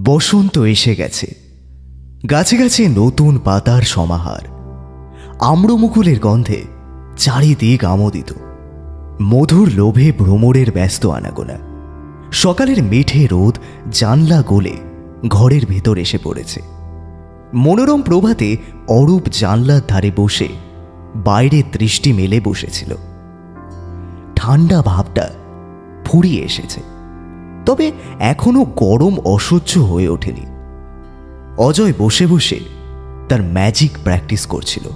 বসন্ত এসে গেছে। গাছে গাছে নতুন পাতার সমাহার। আম্রমুকুলের গন্ধে চারিদিক আমোদিত। মধুর লোভে ভ্রমরের ব্যস্ত আনাগোনা। সকালের মিঠে রোদ জানলা গলে ঘরের ভেতর এসে পড়েছে। মনোরম প্রভাতে অরূপ জানলার ধারে বসে বাইরে দৃষ্টি মেলে বসেছিল। ঠান্ডা ভাবটা ফুরিয়ে এসেছে, তবে এখনো গরম অসহ্য হয়ে ওঠেনি। অজয় বসে বসে তার ম্যাজিক প্র্যাকটিস করছিল।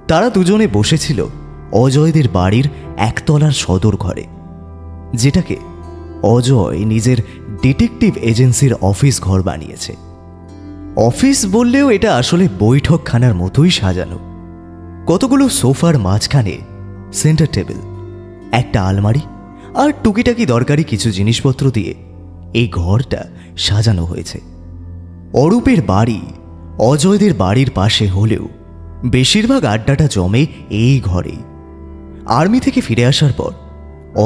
তারা দুজনে বসেছিল অজয়দের বাড়ির একতলার সদর ঘরে, যেটাকে অজয় নিজের ডিটেকটিভ এজেন্সির অফিস ঘর বানিয়েছে। অফিস বললেও এটা আসলে বৈঠকখানার মতোই সাজানো। কতগুলো সোফার মাঝখানে সেন্টার টেবিল, একটা আলমারি আর টুকিটাকি দরকারি কিছু জিনিসপত্র দিয়ে এই ঘরটা সাজানো হয়েছে। অরূপের বাড়ি অজয়দের বাড়ির পাশে হলেও বেশিরভাগ আড্ডাটা জমে এই ঘরেই। আর্মি থেকে ফিরে আসার পর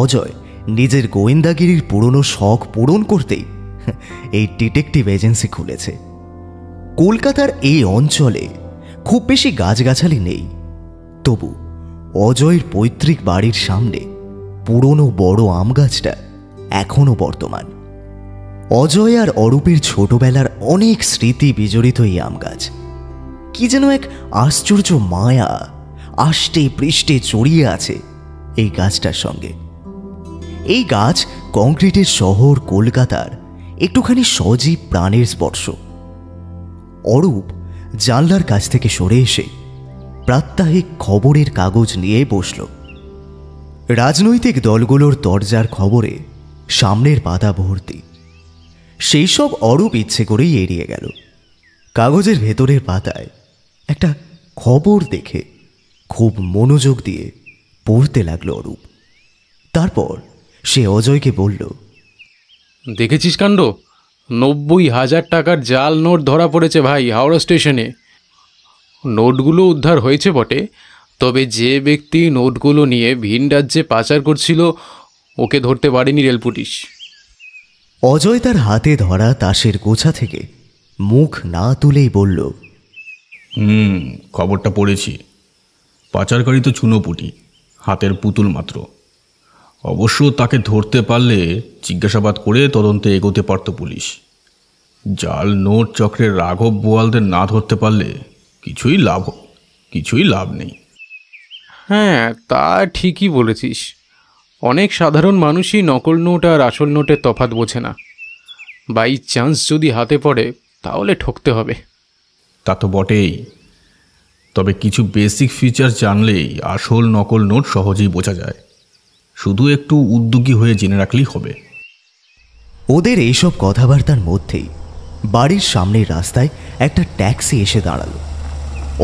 অজয় নিজের গোয়েন্দাগিরির পুরনো শখ পূরণ করতেই এই ডিটেকটিভ এজেন্সি খুলেছে। কলকাতার এই অঞ্চলে খুব বেশি গাছগাছালি নেই, তবু অজয়ের পৈতৃক বাড়ির সামনে পুরনো বড় আম গাছটা এখনো বর্তমান। অজয় আর অরূপের ছোটবেলার অনেক স্মৃতি বিজড়িত এই আম গাছ। কি যেন এক আশ্চর্য মায়া আষ্টে পৃষ্ঠে জড়িয়ে আছে এই গাছটার সঙ্গে। এই গাছ কংক্রিটের শহর কলকাতার একটুখানি সজীব প্রাণের স্পর্শ। অরূপ জানলার কাছ থেকে সরে এসে প্রাত্যহিক খবরের কাগজ নিয়ে বসল। রাজনৈতিক দলগুলোর দরজার খবরে সামনের পাতা ভর্তি। সেই সব অরূপ ইচ্ছে করেই এড়িয়ে গেল। কাগজের ভেতরের পাতায় একটা খবর দেখে খুব মনোযোগ দিয়ে পড়তে লাগলো অরূপ। তারপর সে অজয়কে বলল, দেখেছিস কাণ্ড? 90,000 টাকার জাল নোট ধরা পড়েছে ভাই হাওড়া স্টেশনে। নোটগুলো উদ্ধার হয়েছে বটে, তবে যে ব্যক্তি নোটগুলো নিয়ে ভিন রাজ্যে পাচার করছিল ওকে ধরতে পারেনি রেল পুলিশ। অজয় তার হাতে ধরা তাসের গোছা থেকে মুখ না তুলেই বলল, খবরটা পড়েছি। পাচারকারী তো চুনোপুটি, হাতের পুতুল মাত্র। অবশ্য তাকে ধরতে পারলে জিজ্ঞাসাবাদ করে তদন্তে এগোতে পারত পুলিশ। জাল নোট চক্রের রাঘব বোয়ালদের না ধরতে পারলে কিছুই লাভ নেই। হ্যাঁ, তা ঠিকই বলেছিস। অনেক সাধারণ মানুষই নকল নোট আর আসল নোটের তফাৎ বোঝে না। বাই চান্স যদি হাতে পড়ে তাহলে ঠকতে হবে। তা তো বটেই, তবে কিছু বেসিক ফিচার জানলেই আসল নকল নোট সহজেই বোঝা যায়। শুধু একটু উদ্যোগী হয়ে জেনে রাখলেই হবে। ওদের এইসব কথাবার্তার মধ্যেই বাড়ির সামনের রাস্তায় একটা ট্যাক্সি এসে দাঁড়ালো।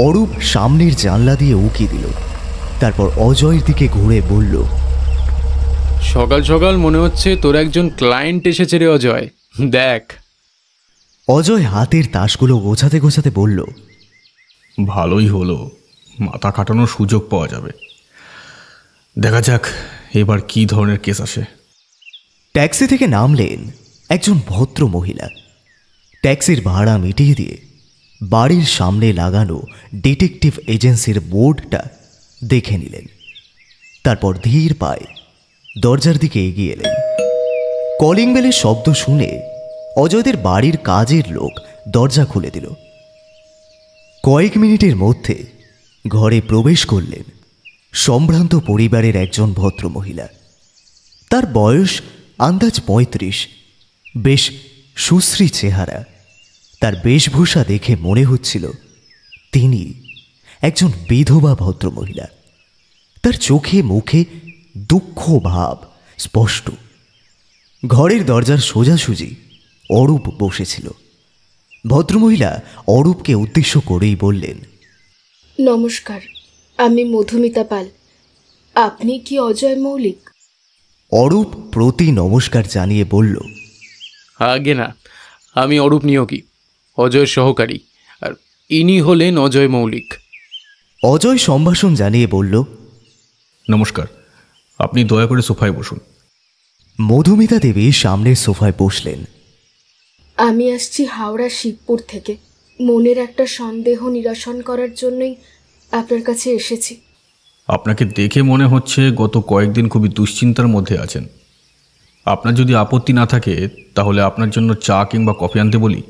অরূপ সামনের জানলা দিয়ে উকি দিল, তারপর অজয়ের দিকে ঘুরে বলল, সকাল সকাল মনে হচ্ছে তোর একজন ক্লায়েন্ট এসেছে রে অজয়, দেখ। অজয় হাতের তাসগুলো গোছাতে গোছাতে বলল, ভালোই হলো, মাথা খাটানোর সুযোগ পাওয়া যাবে। দেখা যাক এবার কি ধরনের কেস আসে। ট্যাক্সি থেকে নামলেন একজন ভদ্র মহিলা। ট্যাক্সির ভাড়া মিটিয়ে দিয়ে বাড়ির সামনে লাগানো ডিটেকটিভ এজেন্সির বোর্ডটা দেখে নিলেন। তারপর ধীর পায়ে দরজার দিকে এগিয়ে এলেন। কলিং বেলের শব্দ শুনে অজয়দের বাড়ির কাজের লোক দরজা খুলে দিল। কয়েক মিনিটের মধ্যে ঘরে প্রবেশ করলেন সম্ভ্রান্ত পরিবারের একজন ভদ্রমহিলা। তার বয়স আন্দাজ 35। বেশ সুশ্রী চেহারা। তার বেশভূষা দেখে মনে হচ্ছিল তিনি একজন বিধবা ভদ্রমহিলা। তার চোখে মুখে দুঃখ ভাব স্পষ্ট। ঘরের দরজার সোজাসুজি অরূপ বসেছিল। ভদ্রমহিলা অরূপকে উদ্দেশ্য করেই বললেন, নমস্কার, আমি মধুমিতা পাল। আপনি কি অজয় মৌলিক? অরূপ প্রতি নমস্কার জানিয়ে বলল, আগে না, আমি অরূপ নিয়োগী, অজয়ের সহকারী, আর ইনি হলেন অজয় মৌলিক। অজয় সম্ভাষণ জানিয়ে বলল, নমস্কার, আপনি দয়া করে সোফায় বসুন। মধুমিতা দেবী সামনের সোফায় বসলেন। আমি আসছি হাওড়া শিবপুর থেকে। মনের একটা সন্দেহ নিরসন করার জন্যই আপনার কাছে এসেছি। আপনাকে দেখে মনে হচ্ছে গত কয়েকদিন খুবই দুশ্চিন্তার মধ্যে আছেন। আপনার যদি আপত্তি না থাকে তাহলে আপনার জন্য চা কিংবা কফি আনতে বলি।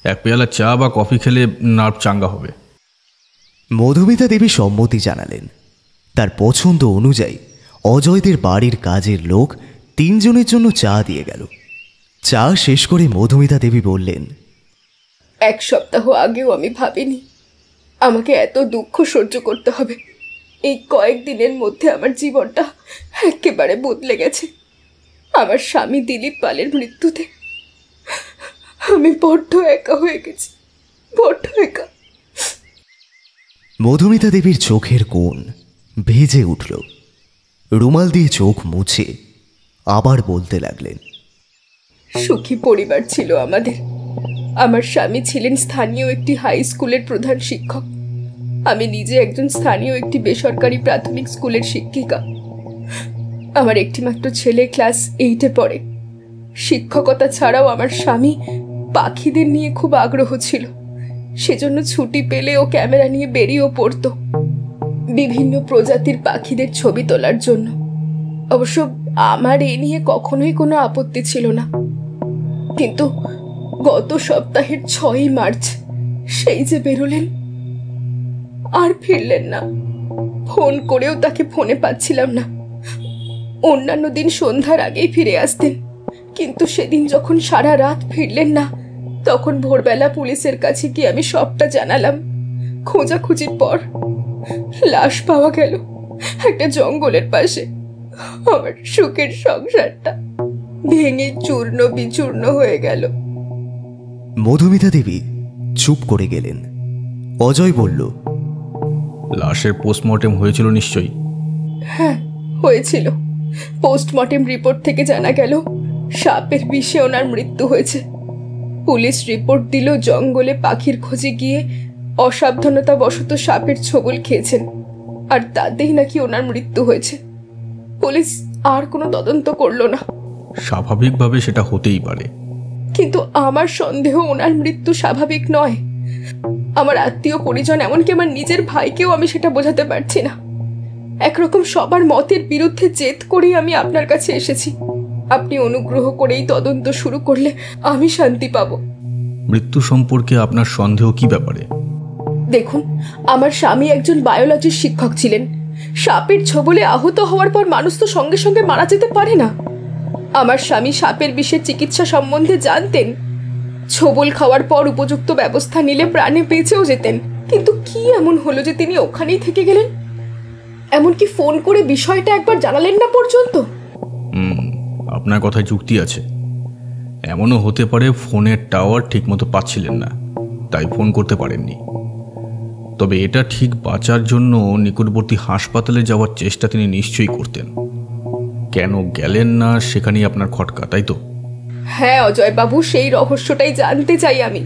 এক পেয়ালা চা বা কফি খেলে নার্ভ চাঙ্গা হবে। মধুমিতা দেবী সম্মতি জানালেন। তার পছন্দ অনুযায়ী অজয়দের বাড়ির কাজের লোক 3 জনের জন্য চা দিয়ে গেল। চা শেষ করে মধুমিতা দেবী বললেন, 1 সপ্তাহ আগেও আমি ভাবিনি আমাকে এত দুঃখ সহ্য করতে হবে। এই কয়েকদিনের মধ্যে আমার জীবনটা একেবারে বদলে গেছে। আমার স্বামী দিলীপ পালের মৃত্যুতে আমি বড্ড একা হয়ে গেছি, বড্ড একা। মধুমিতা দেবীর চোখের কোণ ভেজে উঠল। রুমাল দিয়ে চোখ মুছে আবার বলতে লাগলেন, সুখী পরিবার ছিল আমাদের। আমার স্বামী ছিলেন স্থানীয় একটি হাই স্কুলের প্রধান শিক্ষক। আমি নিজে একজন স্থানীয় একটি বেসরকারি প্রাথমিক স্কুলের শিক্ষিকা। আমার একটিমাত্র ছেলে ক্লাস 8-এ পড়ে। শিক্ষকতা ছাড়াও আমার স্বামী পাখিদের নিয়ে খুব আগ্রহ ছিল। সেজন্য ছুটি পেলে ও ক্যামেরা নিয়ে বেরিয়েও পড়তো বিভিন্ন প্রজাতির পাখিদের ছবি তোলার জন্য। অবশ্য আমার এ নিয়ে কখনোই কোনো আপত্তি ছিল না। কিন্তু গত সপ্তাহের 6ই মার্চ সেই যে বেরোলেন, আর ফিরলেন না। ফোন করেও তাকে ফোনে পাচ্ছিলাম না। অন্যান্য দিন সন্ধ্যার আগেই ফিরে আসতেন, কিন্তু সেদিন যখন সারা রাত ফিরলেন না, তখন ভোরবেলা পুলিশের কাছে গিয়ে আমি সবটা জানালাম। খোঁজাখুঁজির পর লাশ পাওয়া গেল একটা জঙ্গলের পাশে। আমার সুখের সংসারটা ভেঙে চূর্ণ বিচূর্ণ হয়ে গেল। মধুমিতা দেবী চুপ করে গেলেন। অজয় বলল, লাশের পোস্টমর্টেম হয়েছিল নিশ্চয়ই? হ্যাঁ, হয়েছিল। পোস্টমর্টেম রিপোর্ট থেকে জানা গেল সাপের বিষে ওনার মৃত্যু হয়েছে। পুলিশ রিপোর্ট দিল জঙ্গলে পাখির খোঁজে গিয়ে অসাবধানতাবশত সাপের ছোবল খেয়েছেন, আর তাতেই নাকি ওনার মৃত্যু হয়েছে। পুলিশ আর কোনো তদন্ত করলো না। স্বাভাবিকভাবে সেটা হতেই পারে, কিন্তু আমার সন্দেহ ওনার মৃত্যু স্বাভাবিক নয়। আমার আত্মীয় পরিজন, এমনকি আমার নিজের ভাইকেও আমি সেটা বোঝাতে পারছি না। একরকম সবার মতের বিরুদ্ধে জেদ করেই আমি আপনার কাছে এসেছি। আপনি অনুগ্রহ করেই তদন্ত শুরু করলে আমি শান্তি পাব। মৃত্যু সম্পর্কে আপনার সন্দেহ কি ব্যাপারে? দেখুন, আমার স্বামী একজন বায়োলজির শিক্ষক ছিলেন। সাপের ছোবলে আহত হওয়ার পর মানুষ তো সঙ্গে সঙ্গে মারা যেতে পারে না। আমার স্বামী সাপের বিষের চিকিৎসা সম্বন্ধে জানতেন। ছোবল খাওয়ার পর উপযুক্ত ব্যবস্থা নিলে প্রাণে বেঁচেও যেতেন। কিন্তু কি এমন হলো যে তিনি ওখানেই থেকে গেলেন? এমনকি ফোন করে বিষয়টা একবার জানালেন না পর্যন্ত। আপনার কথায় যুক্তি আছে। এমনও হতে পারে ফোনের টাওয়ার ঠিকমতো পাচ্ছিলেন না, তাই ফোন করতে পারেননি। তবে এটা ঠিক বাঁচার জন্য নিকটবর্তী হাসপাতালে যাওয়ার চেষ্টা তিনি নিশ্চয়ই করতেন। কেন গেলেন না সেখানেই আপনার খটকা, তাই তো? হ্যাঁ অজয় বাবু, সেই রহস্যটাই জানতে চাই আমি।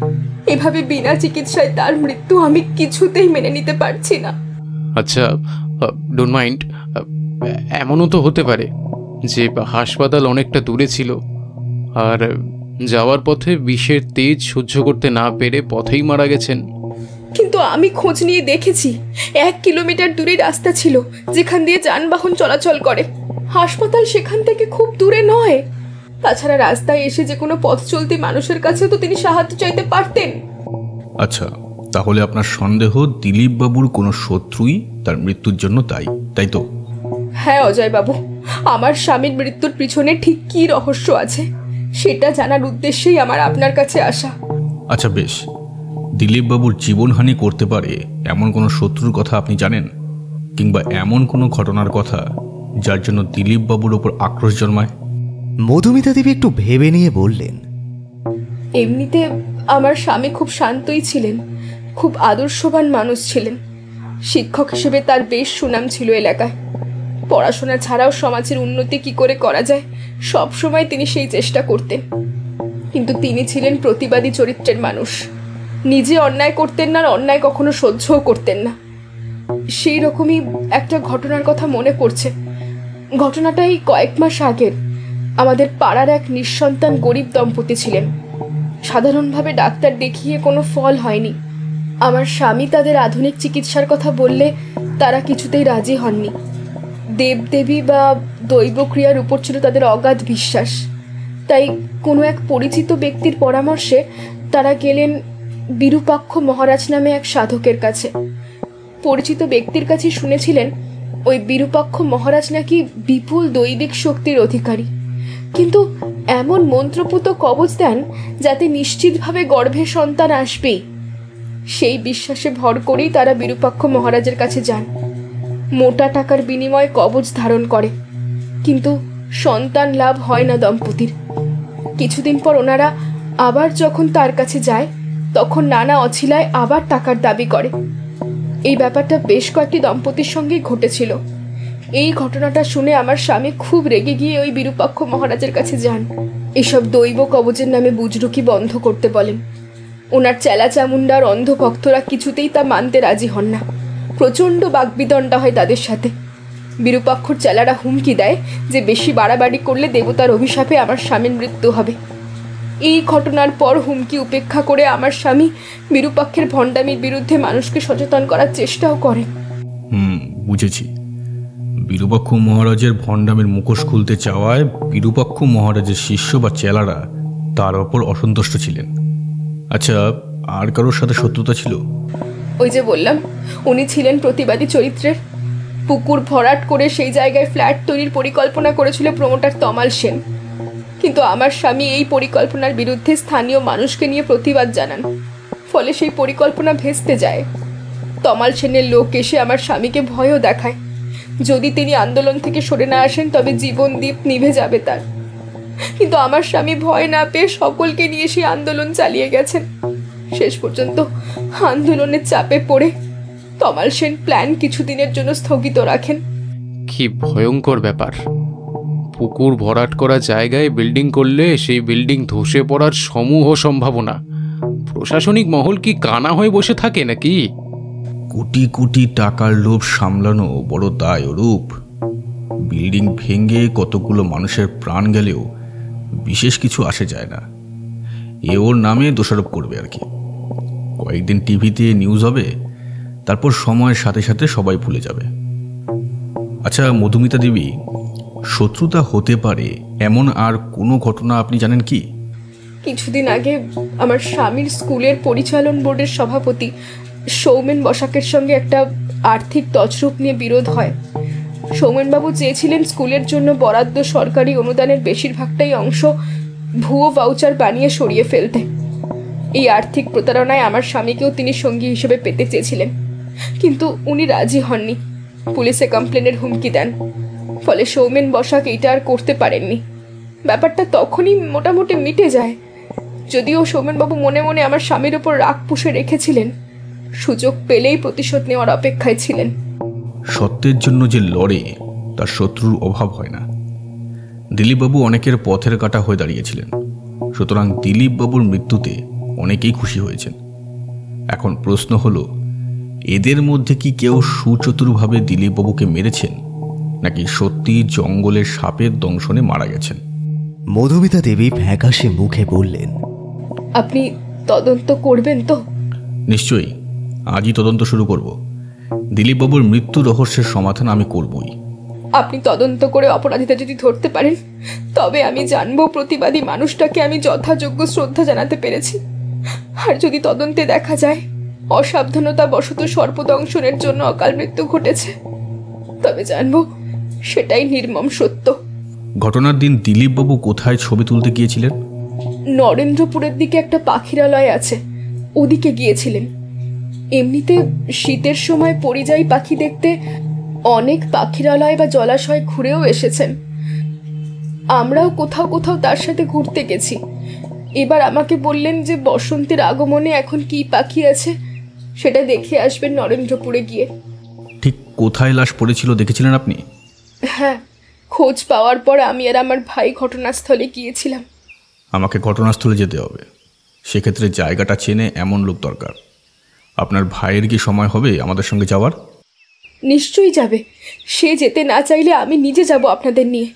এভাবে বিনা চিকিৎসায় তার মৃত্যু আমি কিছুতেই মেনে নিতে পারছি না। আচ্ছা, ডোন্ট মাইন্ড, এমনও তো হতে পারে যে হাসপাতাল অনেকটা দূরে ছিল, আর যাওয়ার পথে বিষের তেজ সহ্য করতে না পেরে পথেই মারা গেছেন। কিন্তু আমি খোঁজ নিয়ে দেখেছি 1 কিলোমিটার দূরে রাস্তা ছিল যেখান দিয়ে যানবাহন চলাচল করে। হাসপাতাল সেখান থেকে খুব দূরে নয়। তাছাড়া রাস্তায় এসে যে কোনো পথ চলতি মানুষের কাছে তো তিনি সাহায্য চাইতে পারতেন। আচ্ছা, তাহলে আপনার সন্দেহ দিলীপ বাবুর কোনো শত্রুই তার মৃত্যুর জন্য দায়ী, তাই তো? হ্যাঁ অজয় বাবু, আমার স্বামীর মৃত্যুর পিছনে ঠিক কী রহস্য আছে সেটা জানার উদ্দেশ্যেই আমার আপনার কাছে আসা। আচ্ছা বেশ, দিলীপ বাবুর জীবনহানি করতে পারে এমন কোনো শত্রুর কথা আপনি জানেন? কিংবা এমন কোনো ঘটনার কথা যার জন্য দিলীপ বাবুর ওপর আক্রোশ জন্মায়? মধুমিতা দেবী একটু ভেবে নিয়ে বললেন, এমনিতে আমার স্বামী খুব শান্তই ছিলেন, খুব আদর্শবান মানুষ ছিলেন। শিক্ষক হিসেবে তার বেশ সুনাম ছিল এলাকায়। পড়াশোনা ছাড়াও সমাজের উন্নতি কি করে করা যায় সব সময় তিনি সেই চেষ্টা করতেন। কিন্তু তিনি ছিলেন প্রতিবাদী চরিত্রের মানুষ। নিজে অন্যায় করতেন না, অন্যায় কখনো সহ্যও করতেন না। সেই রকমই একটা ঘটনার কথা মনে পড়ছে। ঘটনাটাই কয়েক মাস আগের। আমাদের পাড়ার এক নিঃসন্তান গরিব দম্পতি ছিলেন। সাধারণভাবে ডাক্তার দেখিয়ে কোনো ফল হয়নি। আমার স্বামী তাদের আধুনিক চিকিৎসার কথা বললে তারা কিছুতেই রাজি হননি। দেবদেবী বা দৈবক্রিয়ার উপর ছিল তাদের অগাধ বিশ্বাস। তাই কোনো এক পরিচিত ব্যক্তির পরামর্শে তারা গেলেন বিরূপাক্ষ মহারাজ নামে এক সাধকের কাছে। পরিচিত ব্যক্তির কাছে শুনেছিলেন ওই বিরূপাক্ষ মহারাজ নাকি বিপুল দৈবিক শক্তির অধিকারী, কিন্তু এমন মন্ত্রপুত কবচ দেন যাতে নিশ্চিতভাবে গর্ভে সন্তান আসবেই। সেই বিশ্বাসে ভর করেই তারা বিরূপাক্ষ মহারাজের কাছে যান। মোটা টাকার বিনিময়ে কবচ ধারণ করে, কিন্তু সন্তান লাভ হয় না দম্পতির। কিছুদিন পর ওনারা আবার যখন তার কাছে যায় তখন নানা অছিলায় আবার টাকার দাবি করে। এই ব্যাপারটা বেশ কয়েকটি দম্পতির সঙ্গেই ঘটেছিল। এই ঘটনাটা শুনে আমার স্বামী খুব রেগে গিয়ে ওই বিরূপাক্ষ মহারাজের কাছে যান। এসব দৈব কবচের নামে বুজরুকি বন্ধ করতে বলেন। ওনার চেলা চামুন্ডার অন্ধ ভক্তরা কিছুতেই তা মানতে রাজি হন না। প্রচণ্ড বাগবিদণ্ডা হয় তাদের সাথে। বিরূপাক্ষর চেলারা হুমকি দেয় যে বেশি বাড়াবাড়ি করলে দেবতার অভিশাপে আমার স্বামীর মৃত্যু হবে। এই ঘটনার পর হুমকি উপেক্ষা করে আমার স্বামী বিরূপাক্ষের ভণ্ডামির বিরুদ্ধে মানুষকে সচেতন করার চেষ্টাও করেন। বুঝেছি। বিরূপাক্ষ মহারাজের ভণ্ডামের মুখোশ খুলতে চাওয়ায় বিরূপাক্ষ মহারাজের শিষ্য বা চেলারা তার ওপর অসন্তুষ্ট ছিলেন। আচ্ছা, আর কারোর সাথে শত্রুতা ছিল? ওই যে বললাম, উনি ছিলেন প্রতিবাদী চরিত্রের। পুকুর ভরাট করে সেই জায়গায় ফ্ল্যাট তৈরির পরিকল্পনা করেছিল প্রমোটার তমাল সেন। কিন্তু আমার স্বামী এই পরিকল্পনার বিরুদ্ধে স্থানীয় মানুষকে নিয়ে প্রতিবাদ জানান। ফলে সেই পরিকল্পনা ভেস্তে যায়। তমাল সেনের লোক এসে আমার স্বামীকে ভয়ও দেখায়, যদি তিনি আন্দোলন থেকে সরে না আসেন তবে জীবন দ্বীপ নিভে যাবে তার। কিন্তু আমার স্বামী ভয় না পেয়ে সকলকে নিয়ে সেই আন্দোলন চালিয়ে গেছেন। শেষ পর্যন্ত আন্দোলনের চাপে পড়ে তমাল সেন প্ল্যান কিছুদিনের জন্য স্থগিত রাখেন। কি ভয়ঙ্কর ব্যাপার! পুকুর ভরাট করা জায়গায় বিল্ডিং করলে সেই বিল্ডিং ধসে পড়ার সমূহ সম্ভাবনা। প্রশাসনিক মহল কি কানা হয়ে বসে থাকে নাকি? কোটি কোটি টাকার লোভ সামলানো বড় দায় ওরূপ। বিল্ডিং ভেঙে কতগুলো মানুষের প্রাণ গেলেও বিশেষ কিছু আসে যায় না। এ ওর নামে দোষারোপ করবে আর কি। কয়েকদিন টিভিতে নিউজ হবে, তারপর সময়ের সাথে সাথে সবাই ভুলে যাবে। আচ্ছা মধুমিতা দেবী, শত্রুতা হতে পারে এমন আর কোনো ঘটনা আপনি জানেন কি? কিছুদিন আগে আমার স্বামীর স্কুলের পরিচালন বোর্ডের সভাপতি সৌমেন বসাকের সঙ্গে একটা আর্থিক তছরূপ নিয়ে বিরোধ হয়। সৌমেনবাবু চেয়েছিলেন স্কুলের জন্য বরাদ্দ সরকারি অনুদানের বেশিরভাগটাই অংশ ভুয়ো ভাউচার বানিয়ে সরিয়ে ফেলতে। এই আর্থিক প্রতারণায় আমার স্বামীকেও তিনি সঙ্গী হিসেবে পেতে চেয়েছিলেন, কিন্তু উনি রাজি হননি। পুলিশে কমপ্লেনের হুমকি দেন। ফলে সৌমেন বসাক এটা আর করতে পারেননি। ব্যাপারটা তখনই মোটামুটি মিটে যায়। যদিও সৌমেনবাবু মনে মনে আমার স্বামীর ওপর রাগ পুষে রেখেছিলেন, সুযোগ পেলেই প্রতিশোধ নেওয়ার অপেক্ষায় ছিলেন। সত্যের জন্য যে লড়ে তার শত্রুর অভাব হয় না। দিলীপবাবু অনেকের পথের কাঁটা হয়ে দাঁড়িয়েছিলেন, সুতরাং দিলীপবাবুর মৃত্যুতে অনেকেই খুশি হয়েছেন। এখন প্রশ্ন হলো, এদের মধ্যে কি কেউ সুচতুরভাবে দিলীপবাবুকে মেরেছেন, নাকি সত্যি জঙ্গলের সাপের দংশনে মারা গেছেন? মধুমিতা দেবী ফ্যাকাশে মুখে বললেন, আপনি তদন্ত করবেন তো? নিশ্চয়ই, আজই তদন্ত শুরু করব। দিলীপবাবুর মৃত্যু রহস্যের সমাধান আমি করবই। আপনি তদন্ত করে অপরাধীটা যদি ধরতে পারেন তবে আমি জানবো প্রতিবাদী মানুষটাকে আমি যথাযোগ্য শ্রদ্ধা জানাতে পেরেছি। আর যদি তদন্তে দেখা যায় অসাবধানতা বশত সর্পদংশনের জন্য অকাল মৃত্যু ঘটেছে, তবে জানবো সেটাই নির্মম সত্য। ঘটনার দিন দিলীপবাবু কোথায় ছবি তুলতে গিয়েছিলেন? নরেন্দ্রপুরের দিকে একটা পাখিরালয় আছে, ওদিকে গিয়েছিলেন। এমনিতে শীতের সময় পরিযায়ী পাখি দেখতে অনেক পাখিরালয় বা জলাশয় ঘুরেও এসেছেন। আমরাও কোথাও কোথাও তার সাথে ঘুরতে গেছি। এবার আমাকে বললেন যে বসন্তের আগমনে এখন কি পাখি আছে সেটা দেখে আসবেন নরেন্দ্রপুরে গিয়ে। ঠিক কোথায় লাশ পড়েছিল দেখেছিলেন আপনি? হ্যাঁ, খোঁজ পাওয়ার পর আমি আর আমার ভাই ঘটনাস্থলে গিয়েছিলাম। আমাকে ঘটনাস্থলে যেতে হবে, সেক্ষেত্রে জায়গাটা চেনে এমন লোক দরকার। আপনার ভাইয়ের কি সময় হবে আমাদের সঙ্গে যাওয়ার? নিশ্চয়ই যাবে। সে যেতে না চাইলে আমি নিজে যাব আপনাদের নিয়ে।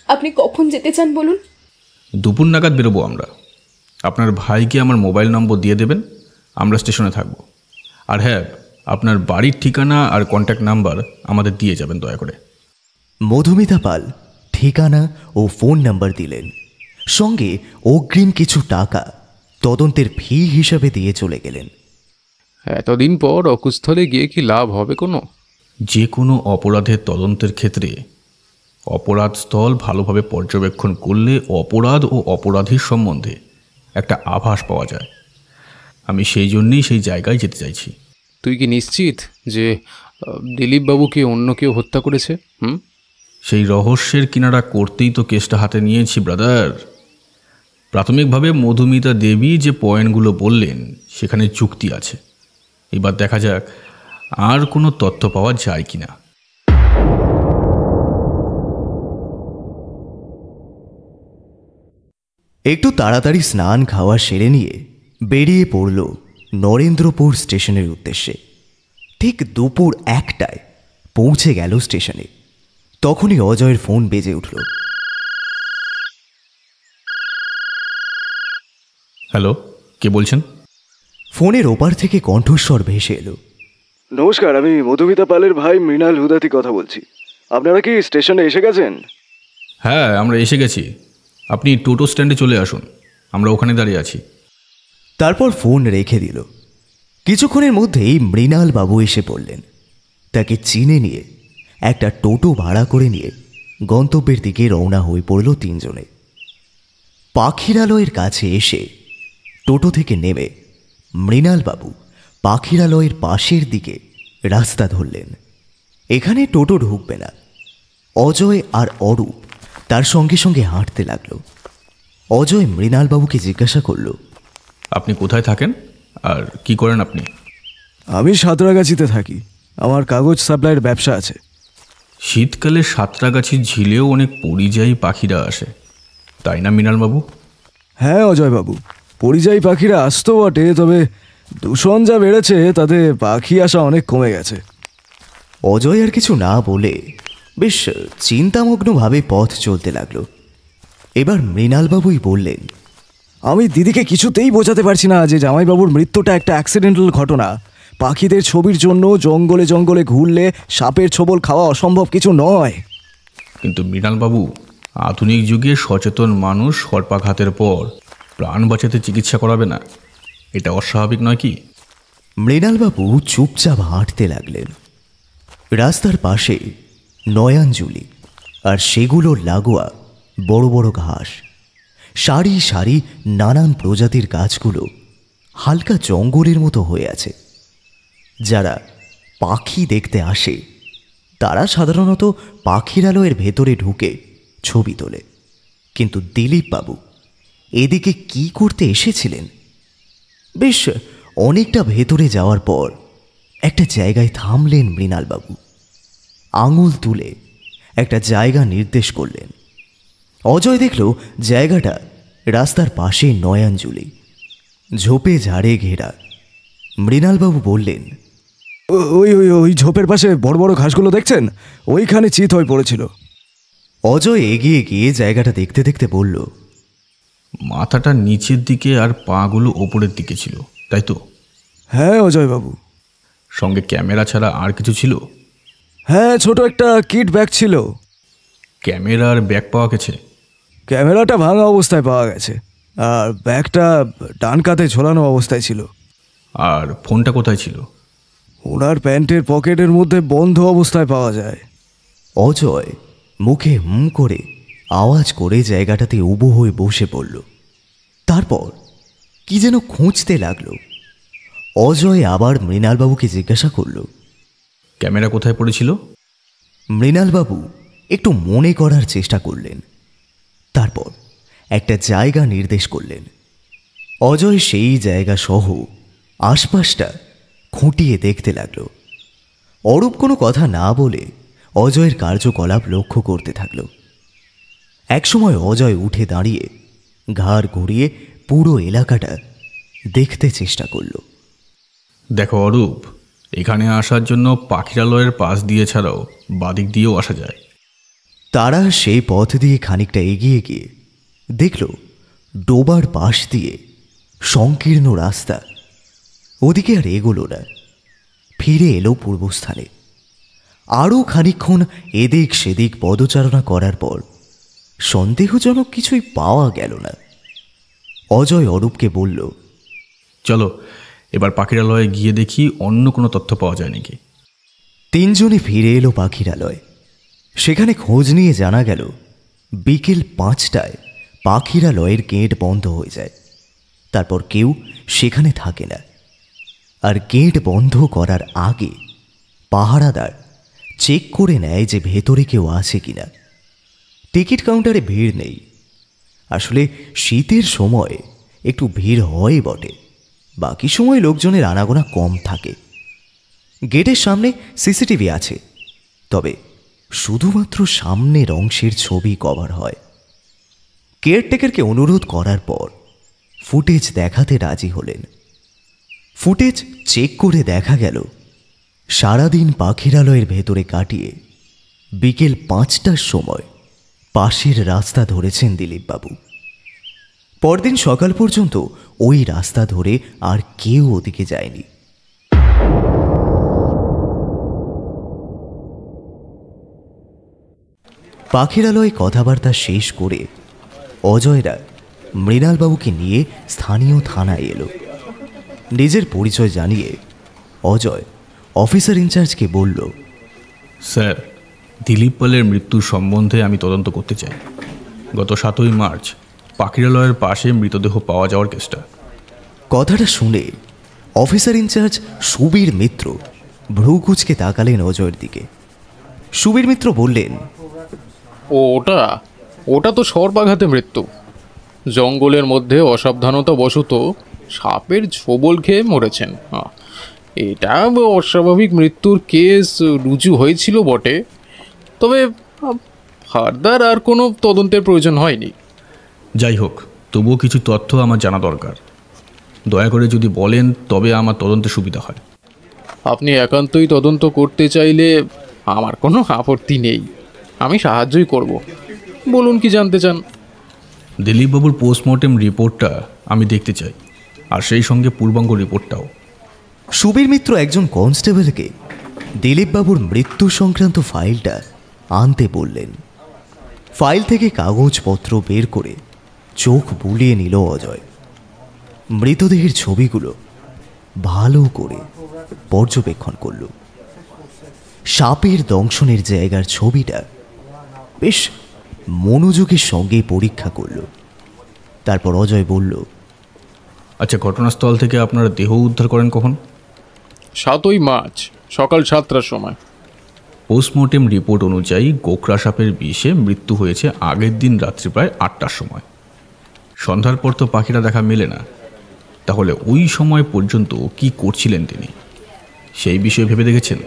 আপনি কখন যেতে চান বলুন? দুপুর নাগাদ বেরোবো আমরা। আপনার ভাইকে আমার মোবাইল নম্বর দিয়ে দেবেন, আমরা স্টেশনে থাকব। আর হ্যাঁ, আপনার বাড়ির ঠিকানা আর কন্ট্যাক্ট নাম্বার আমাদের দিয়ে যাবেন দয়া করে। মধুমিতা পাল ঠিকানা ও ফোন নাম্বার দিলেন, সঙ্গে অগ্রিম কিছু টাকা তদন্তের ফি হিসাবে দিয়ে চলে গেলেন। এতদিন পর অকুস্থলে গিয়ে কি লাভ হবে কোনো? যে কোনো অপরাধের তদন্তের ক্ষেত্রে অপরাধস্থল ভালোভাবে পর্যবেক্ষণ করলে অপরাধ ও অপরাধীর সম্বন্ধে একটা আভাস পাওয়া যায়। আমি সেই জন্যেই সেই জায়গায় যেতে চাইছি। তুই কি নিশ্চিত যে দিলীপবাবুকে অন্য কেউ হত্যা করেছে? সেই রহস্যের কিনারা করতেই তো কেসটা হাতে নিয়েছি ব্রাদার। প্রাথমিকভাবে মধুমিতা দেবী যে পয়েন্টগুলো বললেন সেখানে যুক্তি আছে। এবার দেখা যাক আর কোনো তথ্য পাওয়া যায় কিনা। একটু তাড়াতাড়ি স্নান খাওয়া সেরে নিয়ে বেরিয়ে পড়ল নরেন্দ্রপুর স্টেশনের উদ্দেশ্যে। ঠিক দুপুর 1টায় পৌঁছে গেল স্টেশনে। তখনই অজয়ের ফোন বেজে উঠল। হ্যালো, কে বলছেন? ফোনের ওপার থেকে কণ্ঠস্বর ভেসে এলো। নমস্কার, আমি মধুমিতা পালের ভাই মৃণাল হুদাতি কথা বলছি। আপনারা কি স্টেশনে এসে গেছেন? হ্যাঁ, আমরা এসে গেছি। আপনি টোটো স্ট্যান্ডে চলে আসুন, আমরা ওখানে দাঁড়িয়ে আছি। তারপর ফোন রেখে দিল। কিছুক্ষণের মধ্যেই মৃণাল বাবু এসে পড়লেন। তাকে চিনে নিয়ে একটা টোটো ভাড়া করে নিয়ে গন্তব্যের দিকে রওনা হয়ে পড়ল তিনজনে। পাখিরালয়ের কাছে এসে টোটো থেকে নেমে মৃণালবাবু পাখিরালয়ের পাশের দিকে রাস্তা ধরলেন। এখানে টোটো ঢুকবে না। অজয় আর অরূপ তার সঙ্গে সঙ্গে হাঁটতে লাগলো। অজয় মৃণালবাবুকে জিজ্ঞাসা করল, আপনি কোথায় থাকেন আর কি করেন আপনি? আমি সাঁতরাগাছিতে থাকি, আমার কাগজ সাপ্লাইয়ের ব্যবসা আছে। শীতকালে সাঁতরাগাছির ঝিলেও অনেক পরিযায়ী পাখিরা আসে, তাই না মৃণালবাবু? হ্যাঁ অজয়বাবু, পরিযায়ী পাখিরা আসতো বটে, তবে দূষণ যা বেড়েছে তাতে পাখি আসা অনেক কমে গেছে। অজয় আর কিছু না বলে বেশ চিন্তামগ্নভাবে পথ চলতে লাগলো। এবার মৃণালবাবুই বললেন, আমি দিদিকে কিছুতেই বোঝাতে পারছি না যে জামাইবাবুর মৃত্যুটা একটা অ্যাক্সিডেন্টাল ঘটনা। পাখিদের ছবির জন্য জঙ্গলে জঙ্গলে ঘুরলে সাপের ছোবল খাওয়া অসম্ভব কিছু নয়। কিন্তু মৃণালবাবু, আধুনিক যুগে সচেতন মানুষ সর্পাঘাতের পর প্রাণ বাঁচাতে চিকিৎসা করাবে না, এটা অস্বাভাবিক নয় কি? মৃণালবাবু চুপচাপ হাঁটতে লাগলেন। রাস্তার পাশে নয়াঞ্জলি আর সেগুলোর লাগোয়া বড় বড় ঘাস, সারি সারি নানান প্রজাতির গাছগুলো হালকা জঙ্গলের মতো হয়ে আছে। যারা পাখি দেখতে আসে তারা সাধারণত পাখিরালয়ের ভেতরে ঢুকে ছবি তোলে। কিন্তু দিলীপবাবু এদিকে কি করতে এসেছিলেন? বেশ অনেকটা ভেতরে যাওয়ার পর একটা জায়গায় থামলেন মৃণালবাবু। আঙুল তুলে একটা জায়গা নির্দেশ করলেন। অজয় দেখল জায়গাটা রাস্তার পাশে নয়াঞ্জলি, ঝোপে ঝাড়ে ঘেরা। মৃণালবাবু বললেন, ওই ওই ওই ঝোপের পাশে বড় বড় ঘাসগুলো দেখছেন, ওইখানে চিত হয়ে পড়েছিল। অজয় এগিয়ে গিয়ে জায়গাটা দেখতে দেখতে বলল, মাথাটা নিচের দিকে আর পাগুলো ওপরের দিকে ছিল, তাই তো? হ্যাঁ অজয়বাবু। সঙ্গে ক্যামেরা ছাড়া আর কিছু ছিল? হ্যাঁ, ছোট একটা কিট ব্যাগ ছিল। ক্যামেরা আর ব্যাগ পাওয়া গেছে? ক্যামেরাটা ভাঙা অবস্থায় পাওয়া গেছে, আর ব্যাগটা ডান কাঁধে ঝোলানো অবস্থায় ছিল। আর ফোনটা কোথায় ছিল? ওনার প্যান্টের পকেটের মধ্যে বন্ধ অবস্থায় পাওয়া যায়। অজয় মুখে করে আওয়াজ করে জায়গাটাতে উবু হয়ে বসে পড়ল। তারপর কি যেন খুঁজতে লাগলো। অজয় আবার মৃণালবাবুকে জিজ্ঞাসা করল, ক্যামেরা কোথায় পড়েছিল? মৃণালবাবু একটু মনে করার চেষ্টা করলেন। তারপর একটা জায়গা নির্দেশ করলেন। অজয় সেই জায়গা সহ আশপাশটা খুঁটিয়ে দেখতে লাগলো। অরূপ কোনো কথা না বলে অজয়ের কার্যকলাপ লক্ষ্য করতে থাকল। একসময় অজয় উঠে দাঁড়িয়ে ঘাড় ঘুরিয়ে পুরো এলাকাটা দেখতে চেষ্টা করল। দেখো অরূপ, এখানে আসার জন্য পাখিরালয়ের পাশ দিয়ে ছাড়াও বাদিক দিয়েও আসা যায়। তারা সেই পথ দিয়ে খানিকটা এগিয়ে গিয়ে দেখল ডোবার পাশ দিয়ে সংকীর্ণ রাস্তা, ওদিকে আর এগোলো না, ফিরে এলো পূর্বস্থানে। আরও খানিকক্ষণ এদিক সেদিক পদচারণা করার পর সন্দেহজনক কিছুই পাওয়া গেল না। অজয় অরূপকে বলল, চলো এবার পাখিরালয়ে গিয়ে দেখি অন্য কোনো তথ্য পাওয়া যায় নাকি। তিনজনে ফিরে এলো পাখিরালয়। সেখানে খোঁজ নিয়ে জানা গেল বিকেল 5টায় পাখিরালয়ের গেট বন্ধ হয়ে যায়। তারপর কেউ সেখানে থাকে না। আর গেট বন্ধ করার আগে পাহারাদার চেক করে নেয় যে ভেতরে কেউ আছে কিনা। টিকিট কাউন্টারে ভিড় নেই। আসলে শীতের সময় একটু ভিড় হয় বটে, বাকি সময় লোকজনের আনাগোনা কম থাকে। গেটের সামনে সিসিটিভি আছে, তবে শুধুমাত্র সামনের অংশের ছবি কভার হয়। কেয়ারটেকারকে অনুরোধ করার পর ফুটেজ দেখাতে রাজি হলেন। ফুটেজ চেক করে দেখা গেল সারাদিন পাখিরালয়ের ভেতরে কাটিয়ে বিকেল 5টার সময় পাশের রাস্তা ধরেছেন দিলীপবাবু। পরদিন সকাল পর্যন্ত ওই রাস্তা ধরে আর কেউ ওদিকে যায়নি। পাখিরালয়ে কথাবার্তা শেষ করে অজয়রা মৃণালবাবুকে নিয়ে স্থানীয় থানায় এলো। নিজের পরিচয় জানিয়ে অজয় অফিসার ইনচার্জকে বলল, স্যার, দিলীপ পালের মৃত্যুর সম্বন্ধে আমি তদন্ত করতে চাই। গত 7ই মার্চ পাখিরালয়ের পাশে মৃতদেহ পাওয়া যাওয়ার কেসটা। কথাটা শুনে অফিসার ইনচার্জ সুবীর মিত্র ভ্রুকুচকে তাকালেন অজয়ের দিকে। সুবীর মিত্র বললেন, ওটা ওটা তো সর্বাঘাতে মৃত্যু। জঙ্গলের মধ্যে অসাবধানতা বশত সাপের ছোবল খেয়ে মরেছেন। এটা অস্বাভাবিক মৃত্যুর কেস রুজু হয়েছিল বটে, তবে ফার্দার আর কোনো তদন্তের প্রয়োজন হয়নি। যাই হোক, তবুও কিছু তথ্য আমার জানা দরকার। দয়া করে যদি বলেন তবে আমার তদন্তে সুবিধা হয়। আপনি একান্তই তদন্ত করতে চাইলে আমার কোনো আপত্তি নেই, আমি সাহায্যই করব। বলুন কি জানতে চান। দিলীপবাবুর পোস্টমর্টেম রিপোর্টটা আমি দেখতে চাই, আর সেই সঙ্গে পূর্বাঙ্গ রিপোর্টটাও। সুবীর মিত্র একজন কনস্টেবলকে দিলীপবাবুর মৃত্যু সংক্রান্ত ফাইলটা আনতে বললেন। ফাইল থেকে কাগজপত্র বের করে চোখ বুলিয়ে নিল অজয়। মৃতদেহের ছবিগুলো ভালো করে পর্যবেক্ষণ করল। সাপের দংশনের জায়গার ছবিটা বেশ মনোযোগের সঙ্গে পরীক্ষা করল। তারপর অজয় বলল, আচ্ছা, ঘটনাস্থল থেকে আপনারা দেহ উদ্ধার করেন কখন? 7ই মার্চ সকাল 7টার সময়। পোস্টমর্টেম রিপোর্ট অনুযায়ী গোকরা সাপের বিষে মৃত্যু হয়েছে আগের দিন রাত্রি প্রায় 8টার সময়। সন্ধ্যার পর তো পাখিরা দেখা মেলে না। তাহলে ওই সময় পর্যন্ত কি করছিলেন তিনি, সেই বিষয়ে ভেবে দেখেছেন?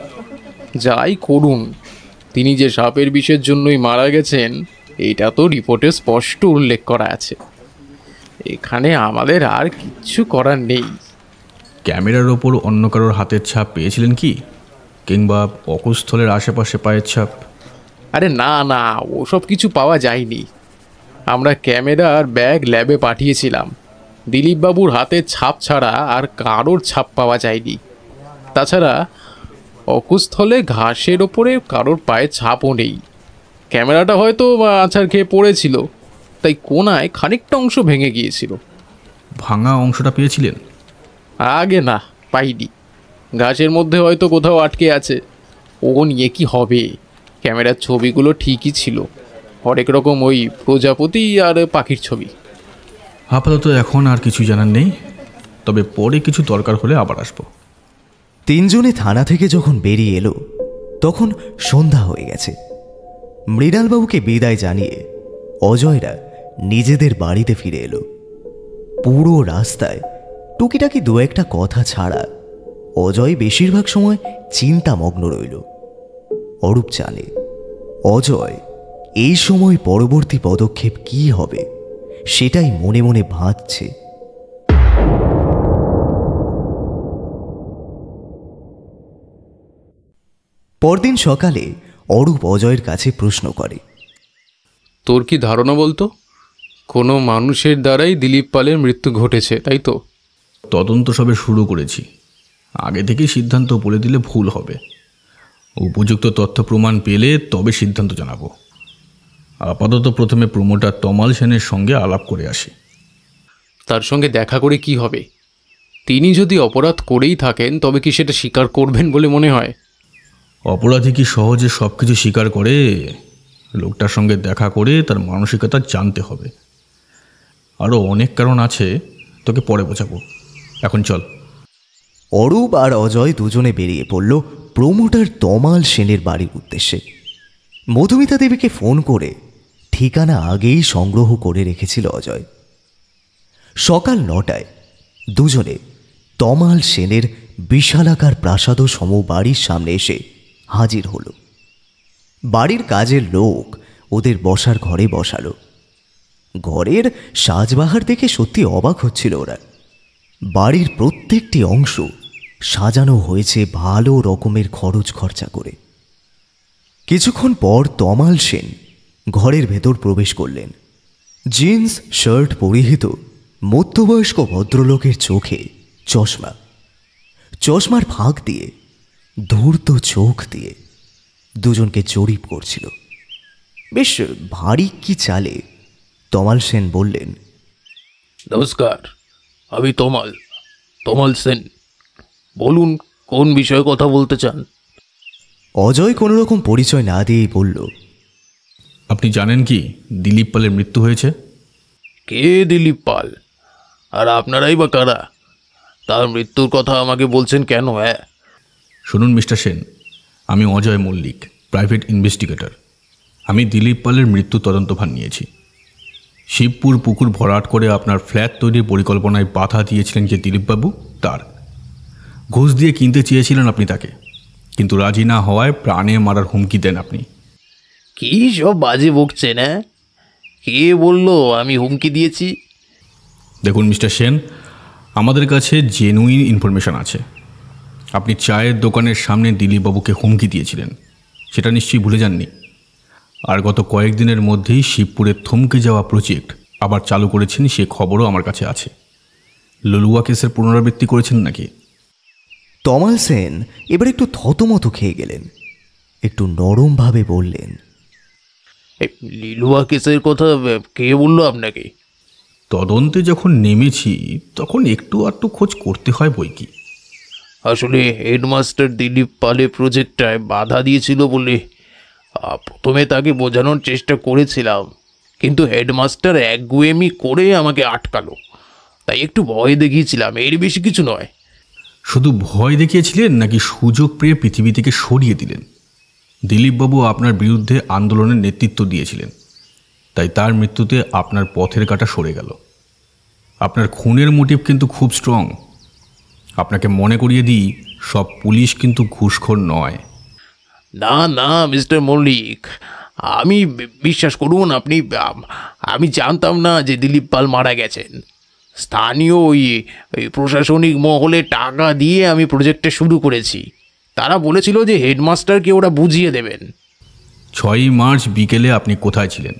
যাই করুন, তিনি যে সাপের বিষের জন্যই মারা গেছেন এটা তো রিপোর্টে স্পষ্ট উল্লেখ করা আছে। এখানে আমাদের আর কিচ্ছু করার নেই। ক্যামেরার ওপর অন্য কারোর হাতের ছাপ পেয়েছিলেন কি, কিংবা অকুস্থলের আশেপাশে পায়ের ছাপ? আরে না না, ওসব কিছু পাওয়া যায়নি। আমরা ক্যামেরা আর ব্যাগ ল্যাবে পাঠিয়েছিলাম। দিলীপবাবুর হাতের ছাপ ছাড়া আর কারোর ছাপ পাওয়া যায়নি। তাছাড়া অকুস্থলে ঘাসের ওপরে কারোর পায়ের ছাপও নেই। ক্যামেরাটা হয়তো আছাড় খেয়ে পড়েছিল, তাই কোনায় খানিকটা অংশ ভেঙে গিয়েছিল। ভাঙা অংশটা পেয়েছিলেন? আগে না, পাইনি। ঘাসের মধ্যে হয়তো কোথাও আটকে আছে। ও নিয়ে কি হবে, ক্যামেরার ছবিগুলো ঠিকই ছিল, হরেক রকম ওই প্রজাপতি আর পাখির ছবি। আপাতত এখন আর কিছু জানার নেই, তবে পরে কিছু দরকার হলে আবার আসবো। তিনজনে থানা থেকে যখন বেরিয়ে এলো তখন সন্ধ্যা হয়ে গেছে। মৃণালবাবুকে বিদায় জানিয়ে অজয়রা নিজেদের বাড়িতে ফিরে এলো। পুরো রাস্তায় টুকিটাকি দু একটা কথা ছাড়া অজয় বেশিরভাগ সময় চিন্তামগ্ন রইল। অরূপ জানে অজয় এই সময় পরবর্তী পদক্ষেপ কি হবে সেটাই মনে মনে ভাবছে। পরদিন সকালে অরূপ অজয়ের কাছে প্রশ্ন করে, তোর কি ধারণা বলতো, কোনো মানুষের দ্বারাই দিলীপ পালের মৃত্যু ঘটেছে, তাই তো? তদন্ত সবে শুরু করেছি, আগে থেকেই সিদ্ধান্ত বলে দিলে ভুল হবে। উপযুক্ত তথ্য প্রমাণ পেলে তবে সিদ্ধান্ত জানাবো। আপাতত প্রথমে প্রমোটার তমাল সেনের সঙ্গে আলাপ করে আসি। তার সঙ্গে দেখা করে কি হবে? তিনি যদি অপরাধ করেই থাকেন তবে কি সেটা স্বীকার করবেন বলে মনে হয়? অপরাধী কি সহজে সব কিছু স্বীকার করে? লোকটার সঙ্গে দেখা করে তার মানসিকতা জানতে হবে। আরও অনেক কারণ আছে, তোকে পরে বোঝাবো। এখন চল। অরূপ আর অজয় দুজনে বেরিয়ে পড়ল প্রমোটার তমাল সেনের বাড়ির উদ্দেশ্যে। মধুমিতা দেবীকে ফোন করে ঠিকানা আগেই সংগ্রহ করে রেখেছিল অজয়। সকাল 9টায় দুজনে তমাল সেনের বিশালাকার প্রাসাদ সম বাড়ির সামনে এসে হাজির হল। বাড়ির কাজের লোক ওদের বসার ঘরে বসালো। ঘরের সাজবাহার দেখে সত্যি অবাক হচ্ছিল ওরা। বাড়ির প্রত্যেকটি অংশ সাজানো হয়েছে ভালো রকমের খরচ খরচা করে। কিছুক্ষণ পর তমাল সেন ঘরের ভেতর প্রবেশ করলেন। জিন্স শার্ট পরিহিত মধ্যবয়স্ক ভদ্রলোকের চোখে চশমা, চশমার ফাঁক দিয়ে ধূর্ত চোখ দিয়ে দুজনকে জরিপ করছিল। বেশ ভারী কি চালে তমাল সেন বললেন, নমস্কার, আমি তমাল সেন। বলুন, কোন বিষয়ে কথা বলতে চান? অজয় কোনো রকম পরিচয় না দিয়েই বলল, আপনি জানেন কি দিলীপ পালের মৃত্যু হয়েছে? কে দিলীপ পাল? আর আপনারাই বা কারা? তার মৃত্যুর কথা আমাকে বলছেন কেন? শুনুন মিস্টার সেন, আমি অজয় মল্লিক, প্রাইভেট ইনভেস্টিগেটর। আমি দিলীপ পালের মৃত্যু তদন্তভার নিয়েছি। শিবপুর পুকুর ভরাট করে আপনার ফ্ল্যাট তৈরির পরিকল্পনায় বাধা দিয়েছিলেন যে দিলীপবাবু, তার ঘুষ দিয়ে কিনতে চেয়েছিলেন আপনি তাকে, কিন্তু রাজি না হওয়ায় প্রাণে মারার হুমকি দেন আপনি। কি সব বাজে বকছেন? কে বললো আমি হুমকি দিয়েছি? দেখুন মিস্টার সেন, আমাদের কাছে জেনুইন ইনফরমেশন আছে। আপনি চায়ের দোকানের সামনে দিলীপবাবুকে হুমকি দিয়েছিলেন, সেটা নিশ্চয়ই ভুলে যাননি। আর গত কয়েকদিনের মধ্যেই শিবপুরের থমকে যাওয়া প্রজেক্ট আবার চালু করেছেন, সে খবরও আমার কাছে আছে। ললুয়া কেসের পুনরাবৃত্তি করেছেন নাকি? তমাল সেন এবার একটু থতমত খেয়ে গেলেন। একটু নরমভাবে বললেন, লিলুয়া কেসের কথা কে বললো আপনাকে? তদন্তে যখন নেমেছি তখন একটু আধটু খোঁজ করতে হয় বই কি। আসলে হেডমাস্টার দিলীপ পালে প্রজেক্টটায় বাধা দিয়েছিল বলে প্রথমে তাকে বোঝানোর চেষ্টা করেছিলাম, কিন্তু হেডমাস্টার একগুয়েমি করে আমাকে আটকালো। তাই একটু ভয় দেখিয়েছিলাম, এর বেশি কিছু নয়। শুধু ভয় দেখিয়েছিলেন নাকি সুযোগ পেয়ে পৃথিবী থেকে সরিয়ে দিলেন? দিলীপবাবু আপনার বিরুদ্ধে আন্দোলনের নেতৃত্ব দিয়েছিলেন, তাই তার মৃত্যুতে আপনার পথের কাঁটা সরে গেল। আপনার খুনের মোটিভ কিন্তু খুব স্ট্রং। আপনাকে মনে করিয়ে দিই, সব পুলিশ কিন্তু ঘুষখোর নয়। না না মিস্টার মল্লিক, আমি বিশ্বাস করুন আপনি, আমি জানতাম না যে দিলীপ পাল মারা গেছেন। স্থানীয় ওই প্রশাসনিক মহলে টাকা দিয়ে আমি প্রজেক্টটা শুরু করেছি। তারা বলেছিল যে হেডমাস্টারকে ওরা বুঝিয়ে দেবেন। 6ই মার্চ বিকেলে আপনি কোথায় ছিলেন?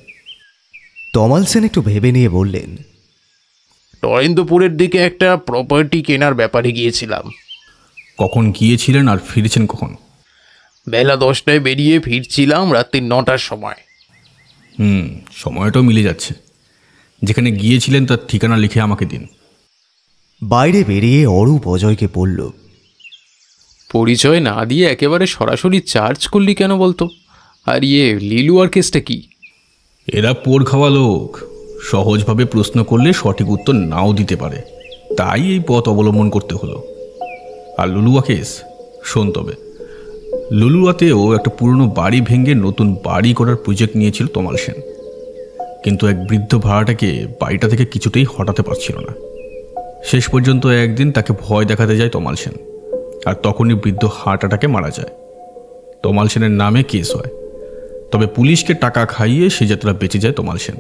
তমাল সেন একটু ভেবে নিয়ে বললেন, টরেন্দ্রপুরের দিকে একটা প্রপার্টি কেনার ব্যাপারে গিয়েছিলাম। কখন গিয়েছিলেন আর ফিরেছেন কখন? বেলা 10টায় বেরিয়ে ফিরছিলাম রাত্রি 9টার সময়। সময়টাও মিলে যাচ্ছে। যেখানে গিয়েছিলেন তার ঠিকানা লিখে আমাকে দিন। বাইরে বেরিয়ে অরূপ অজয়কে বলল, পরিচয় না দিয়ে একেবারে সরাসরি চার্জ করলি কেন বলতো? আর লিলুয়ার কেসটা কি? এরা পোড় খাওয়া লোক, সহজভাবে প্রশ্ন করলে সঠিক উত্তর নাও দিতে পারে, তাই এই পথ অবলম্বন করতে হলো। আর লুলুয়া কেস, শোন তবে, লুলুয়াতেও একটা পুরনো বাড়ি ভেঙে নতুন বাড়ি করার প্রজেক্ট নিয়েছিল তমাল সেন, কিন্তু এক বৃদ্ধ ভাড়াটাকে বাড়িটা থেকে কিছুতেই হটাতে পারছিল না। শেষ পর্যন্ত একদিন তাকে ভয় দেখাতে যায় তমাল সেন, আর তখনই বৃদ্ধ হার্ট অ্যাটাকে মারা যায়। তমাল সেনের নামে কেস হয়, তবে পুলিশকে টাকা খাইয়ে সে যাত্রা বেঁচে যায় তমাল সেন।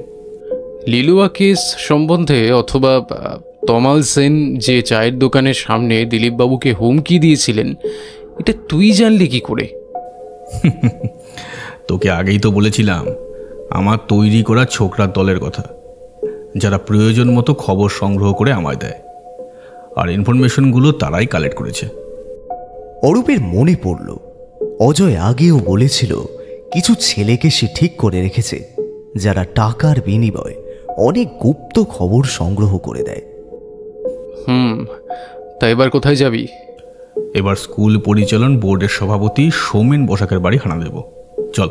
লিলুয়া কেস সম্বন্ধে অথবা তমাল সেন যে চায়ের দোকানের সামনে দিলীপবাবুকে হুমকি দিয়েছিলেন, এটা তুই জানলি কি করে? তোকে আগেই তো বলেছিলাম আমার তৈরি করা ছোকরার দলের কথা। যারা প্রয়োজন মতো খবর সংগ্রহ করে আমায় দেয়, আর ইনফরমেশনগুলো তারাই কালেক্ট করেছে। অরূপের মনে পড়ল অজয় আগেও বলেছিল কিছু ছেলেকে সে ঠিক করে রেখেছে যারা টাকার বিনিময়ে অনেক গুপ্ত খবর সংগ্রহ করে দেয়। তা এবার কোথায় যাবি? এবার স্কুল পরিচালন বোর্ডের সভাপতি সৌমেন বসাকের বাড়ি হানা দেব। চল।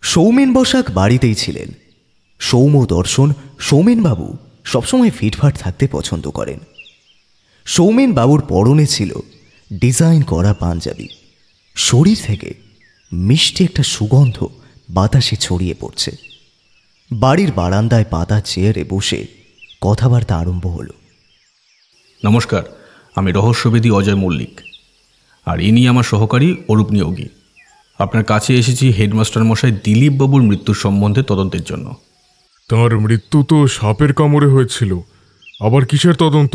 সৌমেন বসাক বাড়িতেই ছিলেন। সৌম দর্শন সৌমেনবাবু সবসময় ফিটফাট থাকতে পছন্দ করেন। সৌমেনবাবুর পরনে ছিল ডিজাইন করা পাঞ্জাবি। শরীর থেকে মিষ্টি একটা সুগন্ধ বাতাসে ছড়িয়ে পড়ছে। বাড়ির বারান্দায় পাতা চেয়ারে বসে কথাবার্তা আরম্ভ হলো। নমস্কার, আমি রহস্যবেদী অজয় মল্লিক, আর ইনি আমার সহকারী অরূপ নিয়োগী। আপনার কাছে এসেছি হেডমাস্টার মশাই দিলীপ বাবুর মৃত্যুর সম্বন্ধে তদন্তের জন্য। তার মৃত্যু তো সাপের কামড়ে হয়েছিল, আবার কিসের তদন্ত?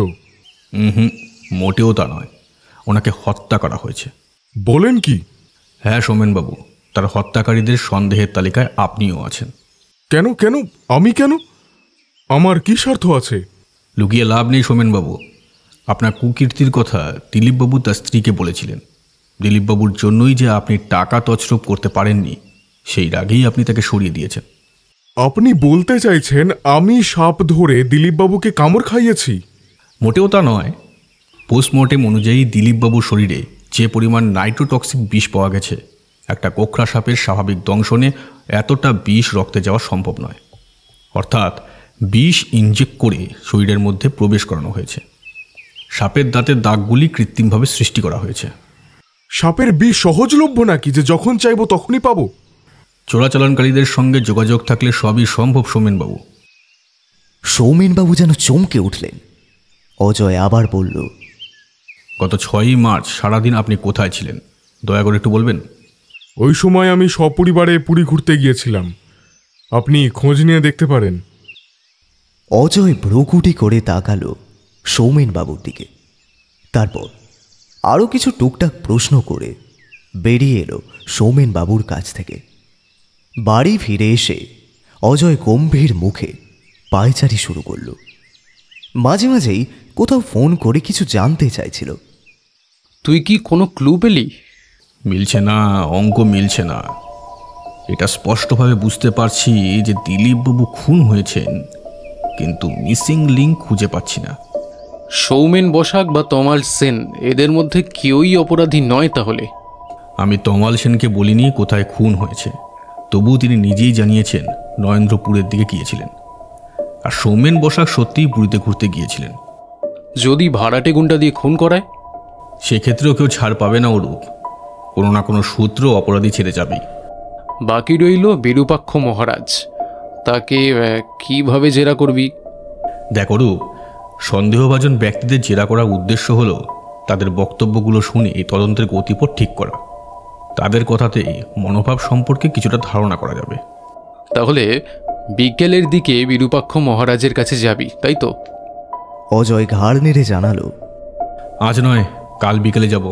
মোটেও তা নয়, ওনাকে হত্যা করা হয়েছে। বলেন কি? হ্যাঁ সৌমেনবাবু, তার হত্যাকারীদের সন্দেহের তালিকায় আপনিও আছেন। কেন কেন? আমি কেন? আমার কি স্বার্থ আছে? লুকিয়ে লাভ নেই সৌমেনবাবু, আপনার কুকীর্তির কথা দিলীপবাবু তার স্ত্রীকে বলেছিলেন। দিলীপবাবুর জন্যই যে আপনি টাকা তছরূপ করতে পারেননি, সেই রাগেই আপনি তাকে সরিয়ে দিয়েছেন। আপনি বলতে চাইছেন আমি সাপ ধরে দিলীপবাবুকে কামড় খাইয়েছি? মোটেও তা নয়। পোস্টমর্টেম অনুযায়ী দিলীপবাবুর শরীরে যে পরিমাণ নাইট্রোটক্সিক বিষ পাওয়া গেছে, একটা কোকড়া সাপের স্বাভাবিক দংশনে এতটা বিষ রক্তে যাওয়া সম্ভব নয়। অর্থাৎ বিষ ইনজেক্ট করে শরীরের মধ্যে প্রবেশ করানো হয়েছে। সাপের দাঁতের দাগগুলি কৃত্রিমভাবে সৃষ্টি করা হয়েছে। সাপের বিষ সহজলভ্য নাকি যে যখন চাইবো তখনই পাবো? চোরাচালানকারীদের সঙ্গে যোগাযোগ থাকলে সবই সম্ভব সৌমেনবাবু। সৌমেনবাবু যেন চমকে উঠলেন। অজয় আবার বলল, গত 6ই মার্চ সারাদিন আপনি কোথায় ছিলেন, দয়া করে একটু বলবেন? ওই সময় আমি সপরিবারে পুরী ঘুরতে গিয়েছিলাম, আপনি খোঁজ নিয়ে দেখতে পারেন। অজয় ভ্রুকুটি করে তাকালো সৌমেনবাবুর দিকে। তারপর আরও কিছু টুকটাক প্রশ্ন করে বেরিয়ে এলো সৌমেনবাবুর কাছ থেকে। বাড়ি ফিরে এসে অজয় গম্ভীর মুখে পায়চারি শুরু করল। মাঝে মাঝেই কোথাও ফোন করে কিছু জানতে চাইছিল। তুই কি কোনো ক্লু পেলি? মিলছে না, অঙ্ক মিলছে না। এটা স্পষ্টভাবে বুঝতে পারছি যে দিলীপবাবু খুন হয়েছেন, কিন্তু মিসিং লিঙ্ক খুঁজে পাচ্ছি না। সৌমেন বসাক বা তমাল সেন, এদের মধ্যে কেউই অপরাধী নয় তাহলে? আমি তমাল সেনকে বলিনি কোথায় খুন হয়েছে, তবুও তিনি নিজেই জানিয়েছেন নরেন্দ্রপুরের দিকে গিয়েছিলেন। আর সৌমেন বসাক সত্যিই পুরীতে ঘুরতে গিয়েছিলেন। যদি ভাড়াটে গুন্ডা দিয়ে খুন করায়? সেক্ষেত্রেও কেউ ছাড় পাবে না ওরূপ, কোনো না কোনো সূত্র অপরাধী ছেড়ে যাবেই। বাকি রইল বিরূপাক্ষ মহারাজ, তাকে কিভাবে জেরা করবি? দেখ ওরূপ, সন্দেহভাজন ব্যক্তিদের জেরা করার উদ্দেশ্য হলো তাদের বক্তব্যগুলো শুনে এই তদন্তের গতিপথ ঠিক করা। তাদের কথাতেই মনোভাব সম্পর্কে কিছুটা ধারণা করা যাবে। তাহলে বিকেলের দিকে বিরূপাক্ষ মহারাজের কাছে যাবি, তাই তো? অজয় ঘাড় নেড়ে জানালো, আজ নয়, কাল বিকেলে যাব।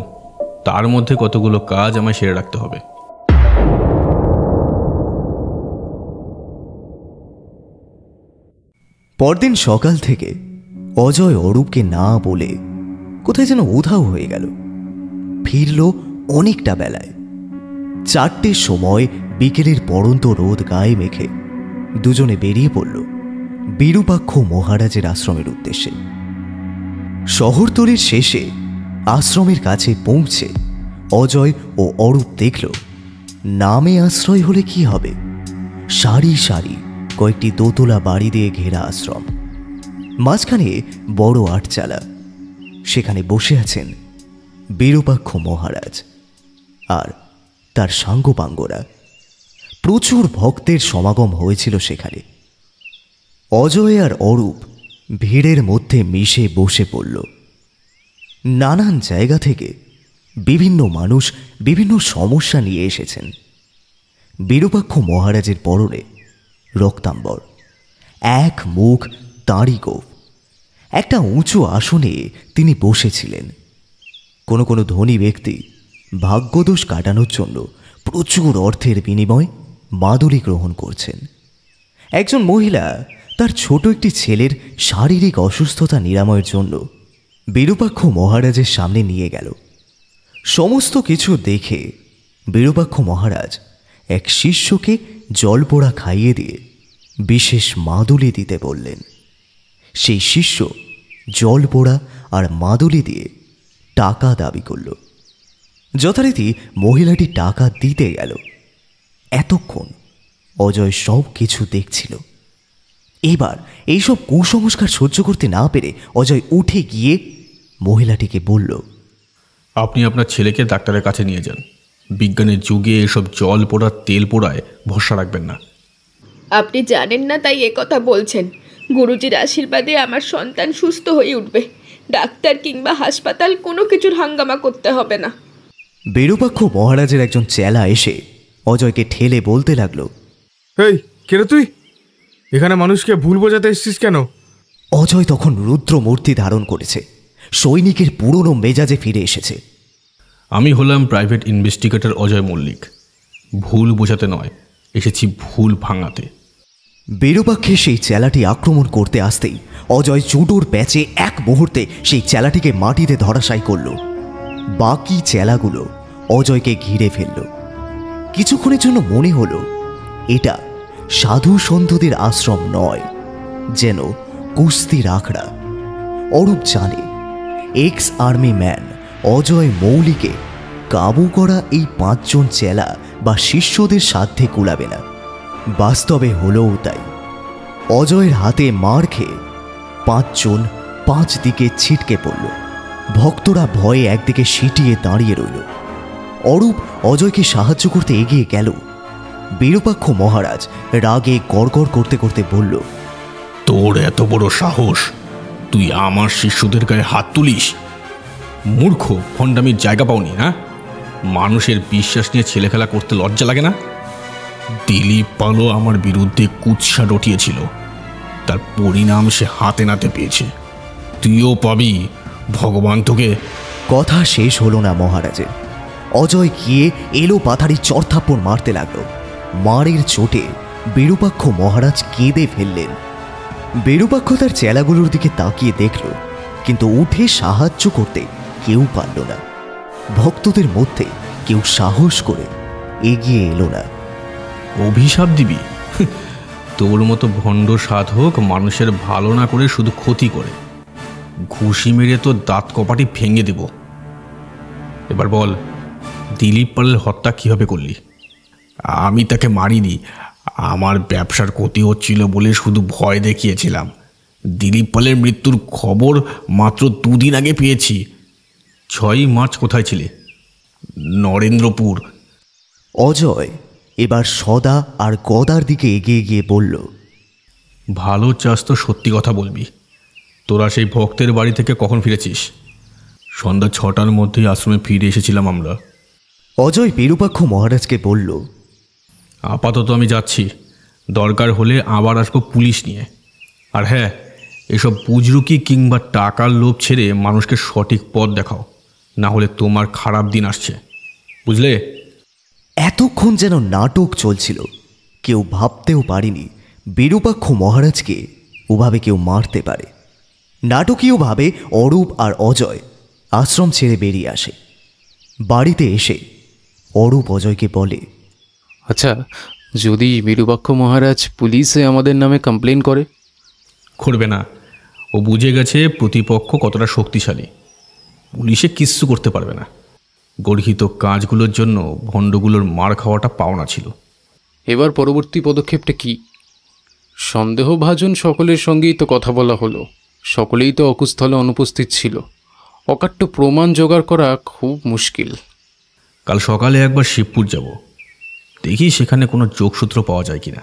তার মধ্যে কতগুলো কাজ আমায় সেরে রাখতে হবে। পরদিন সকাল থেকে অজয় অরূপকে না বলে কোথায় যেন উধাও হয়ে গেল। ফিরল অনেকটা বেলায়। 4টের সময় বিকেলের পড়ন্ত রোদ গায়ে মেখে দুজনে বেরিয়ে পড়ল বিরূপাক্ষ মহারাজের আশ্রমের উদ্দেশ্যে। শহরতলির শেষে আশ্রমের কাছে পৌঁছে অজয় ও অরূপ দেখল নামে আশ্রয় হলে কি হবে, সারি সারি কয়েকটি দোতলা বাড়ি দিয়ে ঘেরা আশ্রম। মাঝখানে বড় আটচালা, সেখানে বসে আছেন বিরূপাক্ষ মহারাজ আর তার সাঙ্গপাঙ্গরা। প্রচুর ভক্তের সমাগম হয়েছিল সেখানে। অজয় আর অরূপ ভিড়ের মধ্যে মিশে বসে পড়ল। নানান জায়গা থেকে বিভিন্ন মানুষ বিভিন্ন সমস্যা নিয়ে এসেছেন। বিরূপাক্ষ মহারাজের পরনে রক্তাম্বর, এক মুখ তাঁরই গোঁফ। একটা উঁচু আসনে তিনি বসেছিলেন। কোনো কোনো ধনী ব্যক্তি ভাগ্যদোষ কাটানোর জন্য প্রচুর অর্থের বিনিময়ে মাদুলি গ্রহণ করছেন। একজন মহিলা তার ছোট একটি ছেলের শারীরিক অসুস্থতা নিরাময়ের জন্য বিরূপাক্ষ মহারাজের সামনে নিয়ে গেল। সমস্ত কিছু দেখে বিরূপাক্ষ মহারাজ এক শিষ্যকে জলপোড়া খাইয়ে দিয়ে বিশেষ মাদুলি দিতে বললেন। সেই শিষ্য জলপোড়া আর মাদুলি দিয়ে টাকা দাবি করল। যথারীতি মহিলাটি টাকা দিতে গেল। এতক্ষণ অজয় সব কিছু দেখছিল। এবার এইসব কুসংস্কার সহ্য করতে না পেরে অজয় উঠে গিয়ে মহিলাটিকে বলল, আপনি আপনার ছেলেকে ডাক্তারের কাছে নিয়ে যান। বিজ্ঞানের যুগে এসব জল পোড়া তেল পোড়ায় ভরসা রাখবেন না। আপনি জানেন না তাই একথা বলছেন। গুরুজির আশীর্বাদে আমার সন্তান সুস্থ হয়ে উঠবে। ডাক্তার কিংবা হাসপাতাল কোনো কিছুর হাঙ্গামা করতে হবে না। বিরূপাক্ষ মহারাজের একজন চেলা এসে অজয়কে ঠেলে বলতে লাগলো, এই কে রে তুই? এখানে মানুষকে ভুল বোঝাতে এসছিস কেন? অজয় তখন রুদ্র মূর্তি ধারণ করেছে, সৈনিকের পুরনো মেজাজে ফিরে এসেছে। আমি হলাম প্রাইভেট ইনভেস্টিগেটর অজয় মল্লিক। ভুল বোঝাতে নয়, এসেছি ভুল ভাঙাতে। বিরূপাক্ষে সেই চেলাটি আক্রমণ করতে আসতেই অজয় জুডোর প্যাচে এক মুহূর্তে সেই চেলাটিকে মাটিতে ধরাশায়ী করল। বাকি চেলাগুলো অজয়কে ঘিরে ফেলল। কিছুক্ষণের জন্য মনে হলো এটা সাধু সন্তদের আশ্রম নয়, যেন কুস্তির আখড়া। অরূপ জানে এক্স আর্মি ম্যান অজয় মৌলিকে কাবু করা এই 5 জন চেলা বা শিষ্যদের সাধ্যে কুলাবে না। বাস্তবে হলোও তাই। অজয়ের হাতে মার খেয়ে 5 জন 5 দিকে ছিটকে পড়ল। ভক্তরা ভয়ে একদিকে সিটিয়ে দাঁড়িয়ে রইল। অরূপ অজয়কে সাহায্য করতে এগিয়ে গেল। বিরূপাক্ষ মহারাজ রাগে গড়গড় করতে করতে বলল, তোর এত বড় সাহস, তুই আমার শিষ্যদের গায়ে হাত তুলিস? মূর্খ, ভণ্ডামির জায়গা পাওনি না? মানুষের বিশ্বাস নিয়ে ছেলেখেলা করতে লজ্জা লাগে না? দিলীপ পালও আমার বিরুদ্ধে কুৎসা রটিয়েছিল, তার পরিণাম সে হাতে নাতে পেয়েছে। তুইও পাবি, ভগবান তোকে। কথা শেষ হলো না মহারাজের। অজয় গিয়ে এলো পাথারি চড়থাপ্পড় মারতে লাগল। মারের চোটে বিরূপাক্ষ মহারাজ কেঁদে ফেললেন। বিরূপাক্ষ তার চেলাগুলোর দিকে তাকিয়ে দেখল, কিন্তু উঠে সাহায্য করতে কেউ পারল না। ভক্তদের মধ্যে কেউ সাহস করে এগিয়ে এলো না। অভিশাপ দিবি? তোর মতো ভণ্ড সাধক মানুষের ভালো না করে শুধু ক্ষতি করে। ঘুষি মেরে তো দাঁত কপাটি ভেঙে দেব। এবার বল, দিলীপ পালের হত্যা কিভাবে করলি? আমি তাকে মারিনি, আমার ব্যবসার ক্ষতি হচ্ছিল বলে শুধু ভয় দেখিয়েছিলাম। দিলীপ পালের মৃত্যুর খবর মাত্র 2 দিন আগে পেয়েছি। 6ই মার্চ কোথায় ছিলে? নরেন্দ্রপুর। অজয় এবার সদা আর গদার দিকে এগিয়ে গিয়ে বলল, ভালো চাস তো সত্যি কথা বলবি। তোরা সেই ভক্তের বাড়ি থেকে কখন ফিরেছিস? সন্ধ্যা 6টার মধ্যেই আশ্রমে ফিরে এসেছিলাম আমরা। অজয় বিরূপাক্ষ মহারাজকে বলল, আপাতত আমি যাচ্ছি, দরকার হলে আবার আসবো পুলিশ নিয়ে। আর হ্যাঁ, এসব বুজরুকি কিংবা টাকার লোভ ছেড়ে মানুষকে সঠিক পথ দেখাও, না হলে তোমার খারাপ দিন আসছে, বুঝলে? এতক্ষণ যেন নাটক চলছিল। কেউ ভাবতেও পারেনি বিরূপাক্ষ মহারাজকে ওভাবে কেউ মারতে পারে। নাটকীয়ভাবে অরূপ আর অজয় আশ্রম ছেড়ে বেরিয়ে আসে। বাড়িতে এসে অরূপ অজয়কে বলে, আচ্ছা, যদি বিরূপাক্ষ মহারাজ পুলিশে আমাদের নামে কমপ্লেন করে? করবে না, ও বুঝে গেছে প্রতিপক্ষ কতটা শক্তিশালী। পুলিশে কিচ্ছু করতে পারবে না। গর্হিত কাজগুলোর জন্য ভণ্ডগুলোর মার খাওয়াটা পাওনা ছিল। এবার পরবর্তী পদক্ষেপটা কি? সন্দেহভাজন সকলের সঙ্গেই তো কথা বলা হলো, সকলেই তো অকুস্থলে অনুপস্থিত ছিল। অকাট্য প্রমাণ জোগাড় করা খুব মুশকিল। কাল সকালে একবার শিবপুর যাব, দেখি সেখানে কোনো যোগসূত্র পাওয়া যায় কিনা।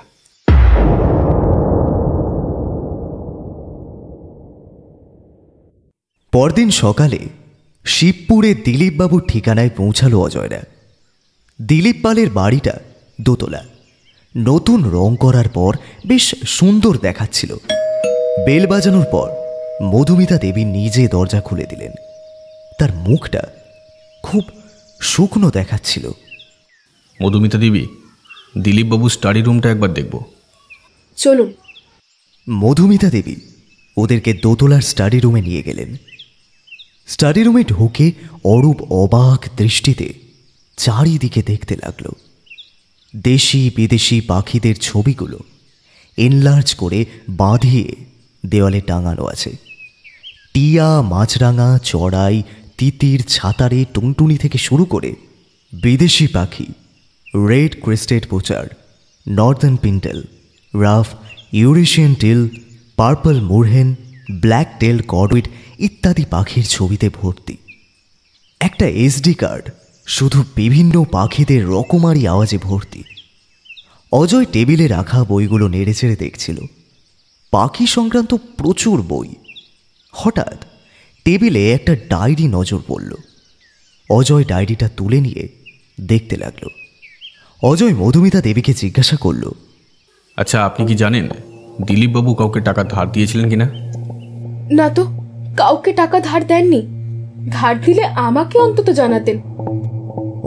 পরদিন সকালে শিবপুরে দিলীপবাবুর ঠিকানায় পৌঁছালো অজয়রা। দিলীপ পালের বাড়িটা দোতলা, নতুন রং করার পর বেশ সুন্দর দেখাচ্ছিল। বেল বাজানোর পর মধুমিতা দেবী নিজে দরজা খুলে দিলেন। তার মুখটা খুব শুকনো দেখাচ্ছিল। মধুমিতা দেবী, দিলীপবাবু স্টাডি রুমটা একবার দেখব। চলুন। মধুমিতা দেবী ওদেরকে দোতলার স্টাডি রুমে নিয়ে গেলেন। স্টাডি রুমে ঢুকে অরূপ অবাক দৃষ্টিতে চারিদিকে দেখতে লাগল। দেশি বিদেশি পাখিদের ছবিগুলো এনলার্জ করে বাঁধিয়ে দেওয়ালে টাঙানো আছে। টিয়া, মাছরাঙা, চড়াই, তিতির, ছাতারে, টুনটুনি থেকে শুরু করে বিদেশি পাখি, red crested pochard, northern pintail, ruff, Eurasian teal, purple moorhen, black tail godwit ইত্যাদি পাখির ছবিতে ভর্তি। একটা এসডি কার্ড শুধু বিভিন্ন পাখিদের রকমারি আওয়াজে ভর্তি। অজয় টেবিলে রাখা বইগুলো নেড়েচেড়ে দেখছিল। পাখি সংক্রান্ত প্রচুর বই। হঠাৎ টেবিলে একটা ডায়েরি নজর পড়ল। অজয় ডায়েরিটা তুলে নিয়ে দেখতে লাগল। অজয় মধুমিতা দেবীকে জিজ্ঞাসা করল, আচ্ছা, আপনি কি জানেন দিলীপবাবু কাউকে টাকা ধার দিয়েছিলেন কিনা? না তো, কাউকে টাকা ধার দেননি। ধার দিলে আমাকে অন্তত জানাতেন।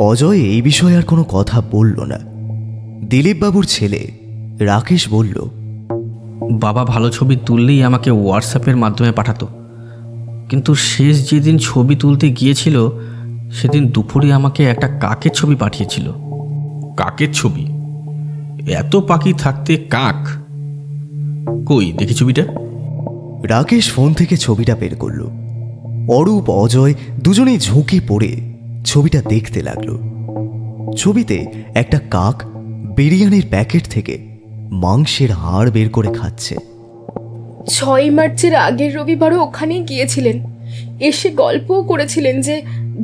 অজয় এই বিষয়ে আর কোনো কথা বলল না। দিলীপবাবুর ছেলে রাকেশ বলল, বাবা ভালো ছবি তুললেই আমাকে হোয়াটসঅ্যাপের মাধ্যমে পাঠাতো, কিন্তু শেষ যেদিন ছবি তুলতে গিয়েছিল সেদিন দুপুরে আমাকে একটা কাকের ছবি পাঠিয়েছিল। কাকের ছবি? এত পাখি থাকতে কাক? কই দেখি ছবিটা। রাকেশ ফোন থেকে ছবিটা বের করল। অরূপ, অজয় দুজনেই ঝুঁকে পড়ে ছবিটা দেখতে লাগল। ছবিতে একটা কাক বিরিয়ানির প্যাকেট থেকে মাংসের হাড় বের করে খাচ্ছে। 6 মার্চের আগের রবিবারও ওখানেই গিয়েছিলেন। এসে গল্পও করেছিলেন যে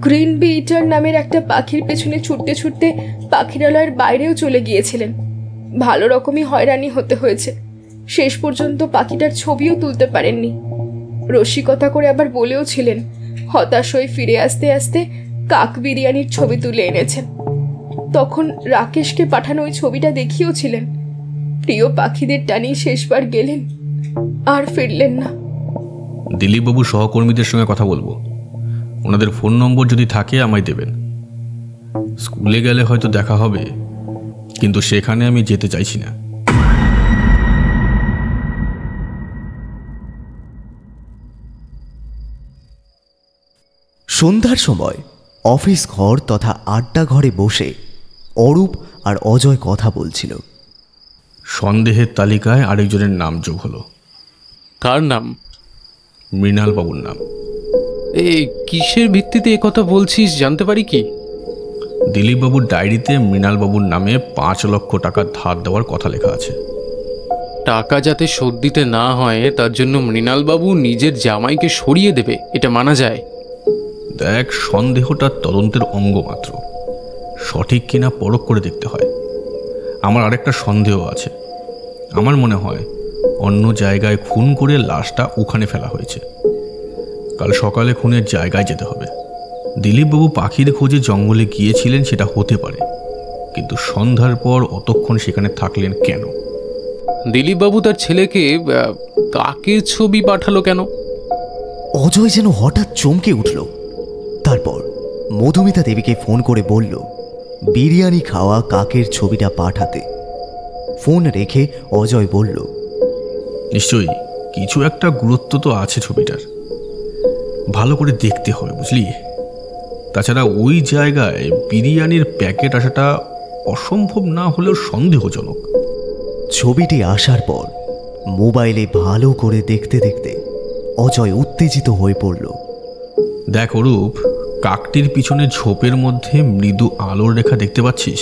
গ্রিন বি ইটার নামের একটা পাখির পেছনে ছুটতে ছুটতে পাখিরালয়ের বাইরেও চলে গিয়েছিলেন। ভালো রকমই হয়রানি হতে হয়েছে। শেষ পর্যন্ত পাখিটার ছবিও তুলতে পারেননি। রসিকতা করে আবার বলেও ছিলেন হতাশ হয়ে ফিরে আসতে আসতে কাক বিরিয়ানির ছবি তুলে এনেছেন। তখন রাকেশকে পাঠানো ওই ছবিটা দেখিয়েছিলেন। প্রিয় পাখিদের টানেই শেষবার গেলেন, আর ফিরলেন না। দিলীপবাবু সহকর্মীদের সঙ্গে কথা বলবো। ওনাদের ফোন নম্বর যদি থাকে আমায় দেবেন। স্কুলে গেলে হয়তো দেখা হবে, কিন্তু সেখানে আমি যেতে চাইছি না। সন্ধ্যার সময় অফিস ঘর তথা আড্ডা ঘরে বসে অরূপ আর অজয় কথা বলছিল। সন্দেহের তালিকায় আরেকজনের নাম যোগ হলো। কার নাম? মৃণালবাবুর নাম। এই কিসের ভিত্তিতে এ কথা বলছিস জানতে পারি কি? দিলীপবাবুর ডায়েরিতে মৃণালবাবুর নামে 5 লক্ষ টাকা ধার দেওয়ার কথা লেখা আছে। টাকা যাতে শোধ দিতে না হয় তার জন্য মৃণালবাবু নিজের জামাইকে সরিয়ে দেবে, এটা মানা যায়? দেখ, সন্দেহটা তদন্তের অঙ্গ মাত্র। সঠিক কিনা পরখ করে দেখতে হয়। আমার আরেকটা সন্দেহ আছে। আমার মনে হয় অন্য জায়গায় খুন করে লাশটা ওখানে ফেলা হয়েছে। কাল সকালে খুনের জায়গায় যেতে হবে। দিলীপবাবু পাখির খোঁজে জঙ্গলে গিয়েছিলেন সেটা হতে পারে, কিন্তু সন্ধ্যার পর অতক্ষণ সেখানে থাকলেন কেন? দিলীপবাবু তার ছেলেকে কাকের ছবি পাঠালো কেন? অজয় যেন হঠাৎ চমকে উঠল। তারপর মধুমিতা দেবীকে ফোন করে বলল বিরিয়ানি খাওয়া কাকের ছবিটা পাঠাতে। ফোন রেখে অজয় বলল, নিশ্চয়ই কিছু একটা গুরুত্ব তো আছে ছবিটার। ভালো করে দেখতে হবে, বুঝলি? তাছাড়া ওই জায়গায় বিরিয়ানির প্যাকেট আসাটা অসম্ভব না হলেও সন্দেহজনক। ছবিটি আসার পর মোবাইলে ভালো করে দেখতে দেখতে অজয় উত্তেজিত হয়ে পড়ল। দেখ অরূপ, কাকটির পিছনে ঝোপের মধ্যে মৃদু আলোর রেখা দেখতে পাচ্ছিস?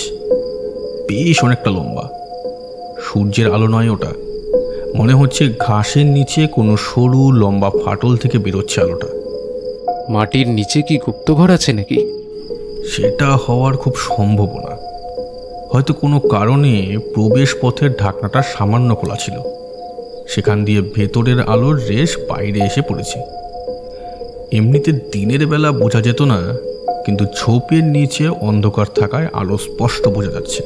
বেশ অনেকটা লম্বা। সূর্যের আলো নয় ওটা, মনে হচ্ছে ঘাসের নিচে কোনো সরু লম্বা ফাটল থেকে বেরোচ্ছে আলোটা। মাটির নিচে কি গুপ্তঘর আছে নাকি? সেটা হওয়ার খুব সম্ভাবনা। হয়তো কোনো কারণে প্রবেশ পথের ঢাকনাটা সামান্য খোলা ছিল, সেখান দিয়ে ভেতরের আলোর রেশ বাইরে এসে পড়েছে। এমনিতে দিনের বেলা বোঝা যেত না, কিন্তু ঝোপের নিচে অন্ধকার থাকায় আলো স্পষ্ট বোঝা যাচ্ছে।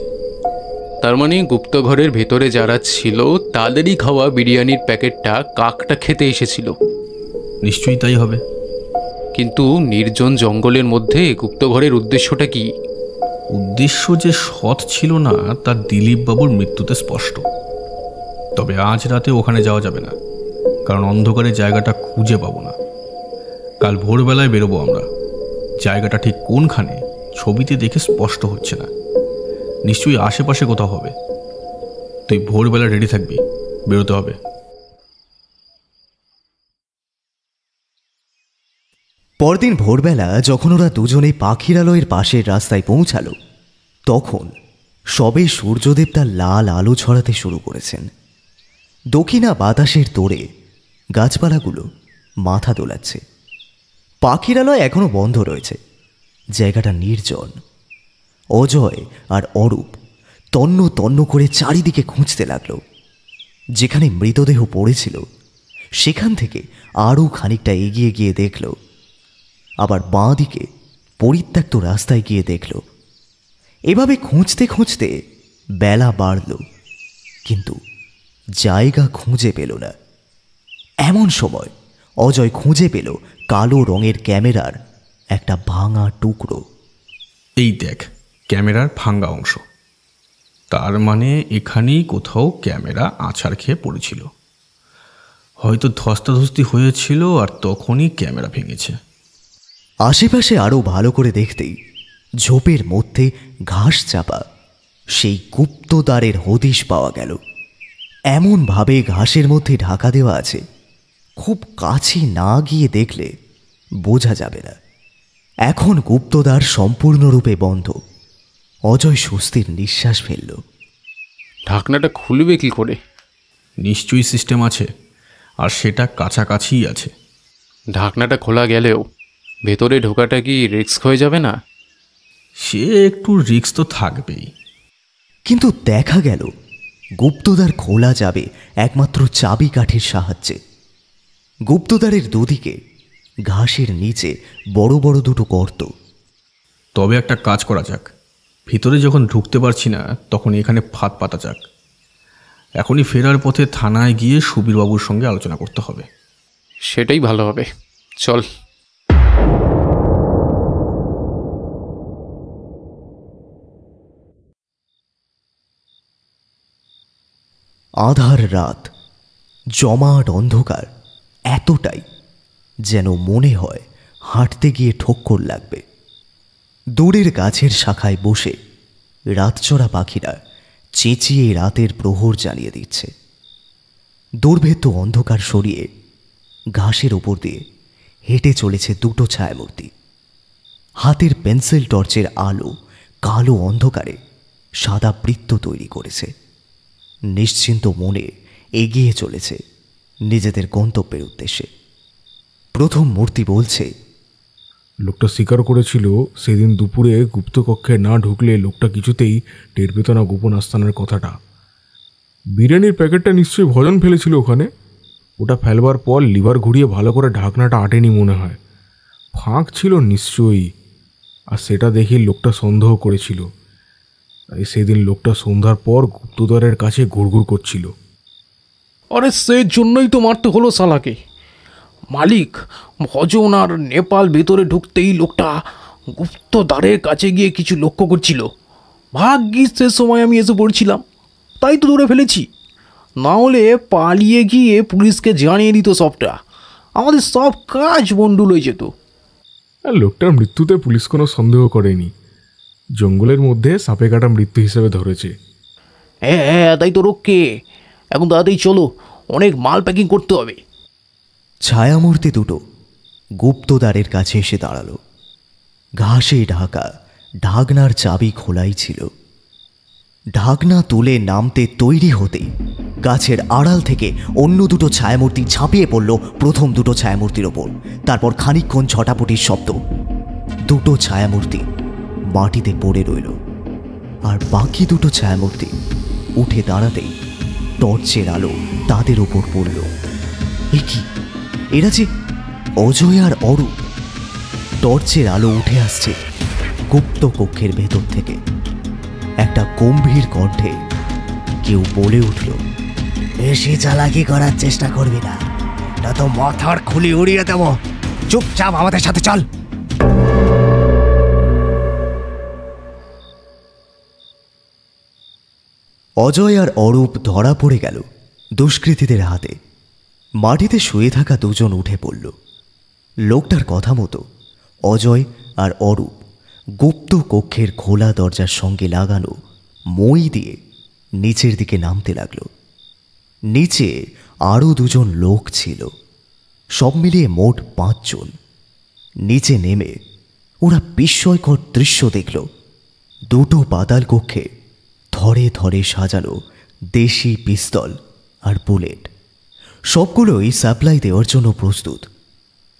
তার মানে গুপ্তঘরের ভেতরে যারা ছিল তাদেরই খাওয়া বিরিয়ানির প্যাকেটটা কাকটা খেতে এসেছিল। নিশ্চয়ই তাই হবে। কিন্তু নির্জন জঙ্গলের মধ্যে গুপ্তঘরের উদ্দেশ্যটা কি? উদ্দেশ্য যে সৎ ছিল না তা দিলীপবাবুর মৃত্যুতে স্পষ্ট। তবে আজ রাতে ওখানে যাওয়া যাবে না, কারণ অন্ধকারে জায়গাটা খুঁজে পাবো না। কাল ভোরবেলায় বেরোবো আমরা। জায়গাটা ঠিক কোনখানে ছবিতে দেখে স্পষ্ট হচ্ছে না, নিশ্চয়ই আশেপাশে কোথাও হবে। তুই ভোরবেলা রেডি থাকবি, বেরোতে হবে। পরদিন ভোরবেলা যখন ওরা দুজনে পাখিরালয়ের পাশের রাস্তায় পৌঁছালো, তখন সবে সূর্যদেব তার লাল আলো ছড়াতে শুরু করেছেন। দক্ষিণা বাতাসের তোড়ে গাছপালাগুলো মাথা দোলাচ্ছে। পাখিরালয় এখনো বন্ধ রয়েছে, জায়গাটা নির্জন। অজয় আর অরূপ তন্ন তন্ন করে চারিদিকে খুঁজতে লাগলো। যেখানে মৃতদেহ পড়েছিল সেখান থেকে আরও খানিকটা এগিয়ে গিয়ে দেখল, আবার বাঁ দিকে পরিত্যক্ত রাস্তায় গিয়ে দেখল। এভাবে খুঁজতে খুঁজতে বেলা বাড়ল, কিন্তু জায়গা খুঁজে পেল না। এমন সময় অজয় খুঁজে পেল কালো রঙের ক্যামেরার একটা ভাঙা টুকরো। এই দেখ, ক্যামেরার ভাঙা অংশ। তার মানে এখানেই কোথাও ক্যামেরা আছাড় খেয়ে পড়েছিল। হয়তো ধস্তাধস্তি হয়েছিল আর তখনই ক্যামেরা ভেঙেছে। আশেপাশে আরও ভালো করে দেখতেই ঝোপের মধ্যে ঘাস চাপা সেই গুপ্তদ্বারের হদিশ পাওয়া গেল। এমনভাবে ঘাসের মধ্যে ঢাকা দেওয়া আছে, খুব কাছে না গিয়ে দেখলে বোঝা যাবে না। এখন গুপ্তদ্বার সম্পূর্ণরূপে বন্ধ। অজয় স্বস্তির নিঃশ্বাস ফেলল। ঢাকনাটা খুলবে কি করে? নিশ্চয়ই সিস্টেম আছে, আর সেটা কাছাকাছিই আছে। ঢাকনাটা খোলা গেলেও ভেতরে ঢোকাটা কি রিস্ক হয়ে যাবে না? সে একটু রিস্ক তো থাকবেই। কিন্তু দেখা গেল গুপ্তদ্বার খোলা যাবে একমাত্র চাবিকাঠির সাহায্যে। গুপ্তদ্বারের দুদিকে ঘাসের নিচে বড় বড় দুটো গর্ত। তবে একটা কাজ করা যাক, ভিতরে যখন ঢুকতে পারছি না তখন এখানে ফাঁদ পাতা যাক। এখনই ফেরার পথে থানায় গিয়ে সুবীরবাবুর সঙ্গে আলোচনা করতে হবে। সেটাই ভালো হবে, চল। আধার রাত, জমাট অন্ধকার এতটাই যেন মনে হয় হাঁটতে গিয়ে ঠোক্কর লাগবে। দূরের গাছের শাখায় বসে রাতচরা পাখিরা চেঁচিয়ে রাতের প্রহর জানিয়ে দিচ্ছে। দুর্ভেদ্য অন্ধকার সরিয়ে ঘাসের ওপর দিয়ে হেঁটে চলেছে দুটো ছায়ামূর্তি। হাতের পেন্সিল টর্চের আলো কালো অন্ধকারে সাদা বৃত্ত তৈরি করেছে। নিশ্চিন্ত মনে এগিয়ে চলেছে নিজেদের গন্তব্যের উদ্দেশ্যে। প্রথম মূর্তি বলছে, লোকটা স্বীকার করেছিল সেদিন দুপুরে গুপ্তকক্ষে না ঢুকলে লোকটা কিছুতেই টের পেত না গোপন আস্তানার কথাটা। বিরিয়ানির প্যাকেটটা নিশ্চয়ই ভজন ফেলেছিল ওখানে। ওটা ফেলবার পর লিভার ঘুরিয়ে ভালো করে ঢাকনাটা আটেনি মনে হয়। ফাঁক ছিল নিশ্চয়ই, আর সেটা দেখে লোকটা সন্দেহ করেছিল। তাই সেদিন লোকটা সন্ধ্যার পর গুপ্তদ্বারের কাছে ঘুরঘুর করছিল। আরে সেই জন্যই তো মারতে হলো শালাকে। মালিক ভজন আর নেপাল ভেতরে ঢুকতেই লোকটা গুপ্তদ্বারের কাছে গিয়ে কিছু লক্ষ্য করছিল। ভাগ্যিস সে সময় আমি এসে পড়ছিলাম, তাই তো ধরে ফেলেছি। না হলে পালিয়ে গিয়ে পুলিশকে জানিয়ে দিত সবটা, আমাদের সব কাজ বন্ডুল হয়ে যেত। আর লোকটার মৃত্যুতে পুলিশ কোনো সন্দেহ করেনি, জঙ্গলের মধ্যে সাপে কাটা মৃত্যু হিসেবে ধরেছে। হ্যাঁ হ্যাঁ, তাই তো রোগকে। এখন তাড়াতাড়ি চলো, অনেক মাল প্যাকিং করতে হবে। ছায়ামূর্তি দুটো গুপ্তদ্বারের কাছে এসে দাঁড়ালো। ঘাসে ঢাকা ঢাকনার চাবি খোলাই ছিল। ঢাকনা তুলে নামতে তৈরি হতেই গাছের আড়াল থেকে অন্য দুটো ছায়ামূর্তি ঝাঁপিয়ে পড়ল প্রথম দুটো ছায়ামূর্তির ওপর। তারপর খানিকক্ষণ ছটাপটির শব্দ। দুটো ছায়ামূর্তি মাটিতে পড়ে রইল, আর বাকি দুটো ছায়ামূর্তি উঠে দাঁড়াতেই টর্চের আলো তাদের ওপর পড়ল। এ কি, এরা যে অজয় আর অরূপ। টর্চের আলো উঠে আসছে গুপ্ত কক্ষের ভেতর থেকে। একটা গম্ভীর কণ্ঠে কেউ বলে উঠল, বেশি চালাকি করার চেষ্টা করবি না, না তো মাথার খুলি উড়িয়ে দেব। চুপচাপ আমাদের সাথে চল। অজয় আর অরূপ ধরা পড়ে গেল দুষ্কৃতীদের হাতে। মাটিতে শুয়ে থাকা দুজন উঠে পড়ল। লোকটার কথা মতো অজয় আর অরূপ গুপ্ত কক্ষের খোলা দরজার সঙ্গে লাগানো মই দিয়ে নিচের দিকে নামতে লাগল। নিচে আরও দুজন লোক ছিল, সব মিলিয়ে মোট 5 জন। নিচে নেমে ওরা বিস্ময়কর দৃশ্য দেখল। 2টো পাতাল কক্ষে ধরে ধরে সাজানো দেশি পিস্তল আর বুলেট, সবগুলোই সাপ্লাই দেওয়ার জন্য প্রস্তুত।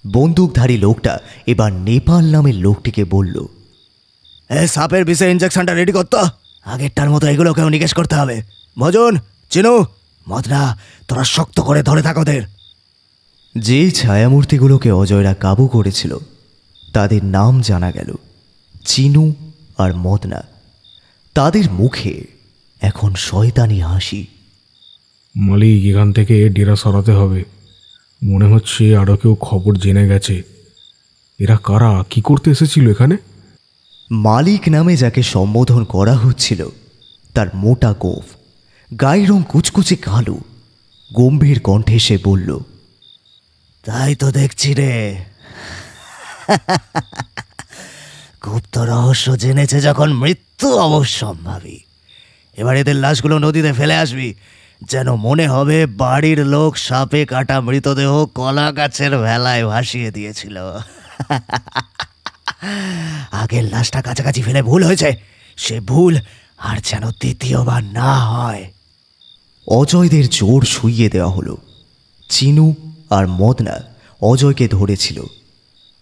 বন্দুকধারী লোকটা এবার নেপাল নামের লোকটিকে বলল, সাপের বিষে ইঞ্জেকশনটা রেডি করতো, আগেরটার মতো এগুলোকেও নিকেশ করতে হবে। ভজন, চিনু, মদনা, তোরা শক্ত করে ধরে থাক ওদের। যেই ছায়ামূর্তিগুলোকে অজয়রা কাবু করেছিল তাদের নাম জানা গেল, চিনু আর মদনা। তাদের মুখে এখন শয়তানি হাসি। মালিক, এখান থেকে ডেরা সরাতে হবে। মনে হচ্ছে আরও কেউ খবর জেনে গেছে। এরা কারা, কি করতে এসেছিল এখানে? মালিক নামে যাকে সম্বোধন করা হচ্ছিল তার মোটা গোঁফ, গায়ের রং কুচকুচে কালো। গম্ভীর কণ্ঠে সে বলল, তাই তো দেখছি রে, গুপ্ত রহস্য জেনেছে যখন মৃত্যু অবশ্যম্ভাবী। এবার এদের লাশগুলো নদীতে ফেলে আসবি, যেন মনে হবে বাড়ির লোক সাপে কাটা মৃতদেহ কলা গাছের ভেলায় ভাসিয়ে দিয়েছিল। আগের লাশটা কাছাকাছি ফেলে ভুল হয়েছে, সে ভুল আর যেন দ্বিতীয়বার না হয়। অজয়দের জোর শুইয়ে দেওয়া হলো। চিনু আর মদনা অজয়কে ধরেছিল,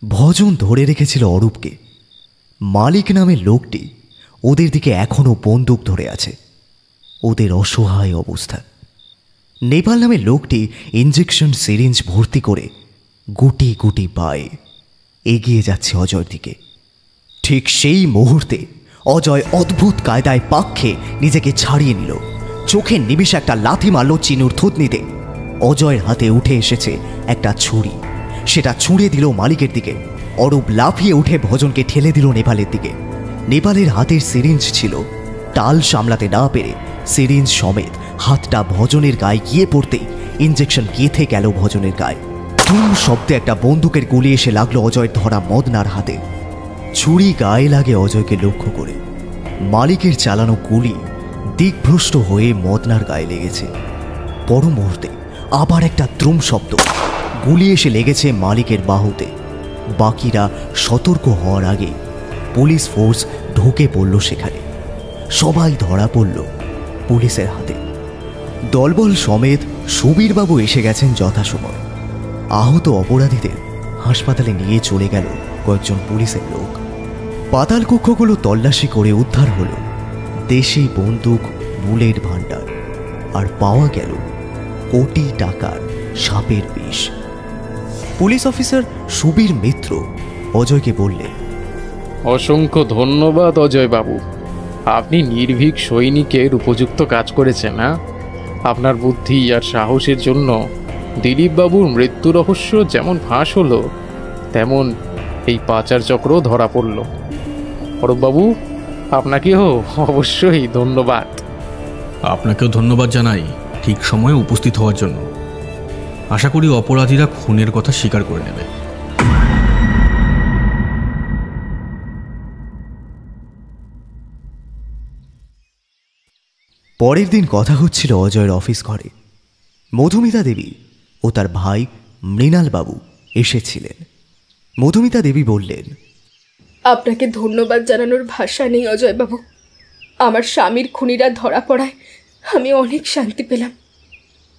ভজন ধরে রেখেছিল অরূপকে। মালিক নামের লোকটি ওদের দিকে এখনও বন্দুক ধরে আছে। ওদের অসহায় অবস্থা। নেপাল নামের লোকটি ইঞ্জেকশন সিরিঞ্জ ভর্তি করে গুটি গুটি পায়ে এগিয়ে যাচ্ছে অজয়ের দিকে। ঠিক সেই মুহূর্তে অজয় অদ্ভুত কায়দায় পাক খেয়ে নিজেকে ছাড়িয়ে নিল। চোখের নিমিষে একটা লাথি মারল চিনুর থুতনিতে। অজয়ের হাতে উঠে এসেছে একটা ছুরি, সেটা ছুঁড়ে দিল মালিকের দিকে। অরূপ লাফিয়ে উঠে ভজনকে ঠেলে দিল নেপালের দিকে। নেপালের হাতের সিরিঞ্জ ছিল, টাল সামলাতে না পেরে সিরিঞ্জ সমেত হাতটা ভজনের গায়ে গিয়ে পড়তেই ইঞ্জেকশন গেঁথে গেল ভজনের গায়ে। ধুম শব্দে একটা বন্দুকের গুলি এসে লাগলো অজয়ের ধরা মদনার হাতে। ছুরি গায়ে লাগে অজয়কে লক্ষ্য করে। মালিকের চালানো গুলি দিকভ্রষ্ট হয়ে মদনার গায়ে লেগেছে। পর মুহূর্তে আবার একটা দ্রুম শব্দ, গুলি এসে লেগেছে মালিকের বাহুতে। বাকিরা সতর্ক হওয়ার আগে পুলিশ ফোর্স ঢুকে পড়ল সেখানে। সবাই ধরা পড়ল পুলিশের হাতে। দলবল সমেত সুবীরবাবু এসে গেছেন যথাসময়। আহত অপরাধীদের হাসপাতালে নিয়ে চলে গেল কয়েকজন পুলিশের লোক। পাতাল কক্ষগুলো তল্লাশি করে উদ্ধার হলো দেশি বন্দুক, বুলেট ভান্ডার, আর পাওয়া গেল কোটি টাকার সাপের বিষ। পুলিশ অফিসার সুবীর মিত্র অজয়কে বললেন, অসংখ্য ধন্যবাদ অজয় বাবু, আপনি নির্ভীক সৈনিকের উপযুক্ত কাজ করেছেন। না, আপনার বুদ্ধি আর সাহসের জন্য দিলীপবাবুর মৃত্যু রহস্য যেমন ফাঁস হলো, তেমন এই পাচার চক্র ধরা পড়ল। অরূপবাবু, আপনাকেও অবশ্যই ধন্যবাদ। আপনাকেও ধন্যবাদ জানাই ঠিক সময়ে উপস্থিত হওয়ার জন্য। আশা করি অপরাধীরা খুনের কথা স্বীকার করে নেবে। পরের দিন কথা হচ্ছিল অজয়ের অফিস ঘরে। মধুমিতা দেবী ও তার ভাই মৃণালবাবু এসেছিলেন। মধুমিতা দেবী বললেন, আপনাকে ধন্যবাদ জানানোর ভাষা নেই অজয়বাবু। আমার স্বামীর খুনিরা ধরা পড়ায় আমি অনেক শান্তি পেলাম,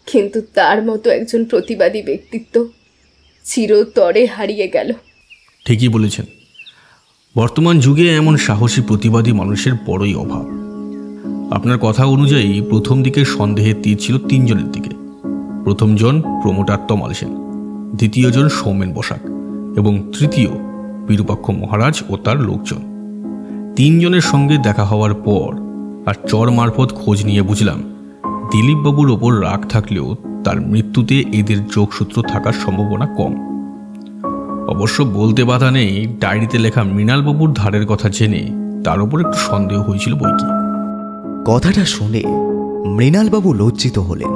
কিন্তু তার মতো একজন প্রতিবাদী ব্যক্তিত্ব চিরতরে হারিয়ে গেল। ঠিকই বলেছেন, বর্তমান যুগে এমন সাহসী প্রতিবাদী মানুষের বড়ই অভাব। আপনার কথা অনুযায়ী প্রথম দিকে সন্দেহের তীর ছিল 3 জনের দিকে। প্রথমজন প্রমোটার তমাল সেন, দ্বিতীয়জন সৌমেন বসাক এবং তৃতীয় বিরূপাক্ষ মহারাজ ও তার লোকজন। 3 জনের সঙ্গে দেখা হওয়ার পর আর চর মারফত খোঁজ নিয়ে বুঝলাম দিলীপবাবুর ওপর রাগ থাকলেও তার মৃত্যুতে এদের যোগসূত্র থাকার সম্ভাবনা কম। অবশ্য বলতে বাধা নেই, ডায়েরিতে লেখা মৃণালবাবুর ধারের কথা জেনে তার ওপর একটু সন্দেহ হয়েছিল বইকি। কথাটা শুনে মৃণালবাবু লজ্জিত হলেন।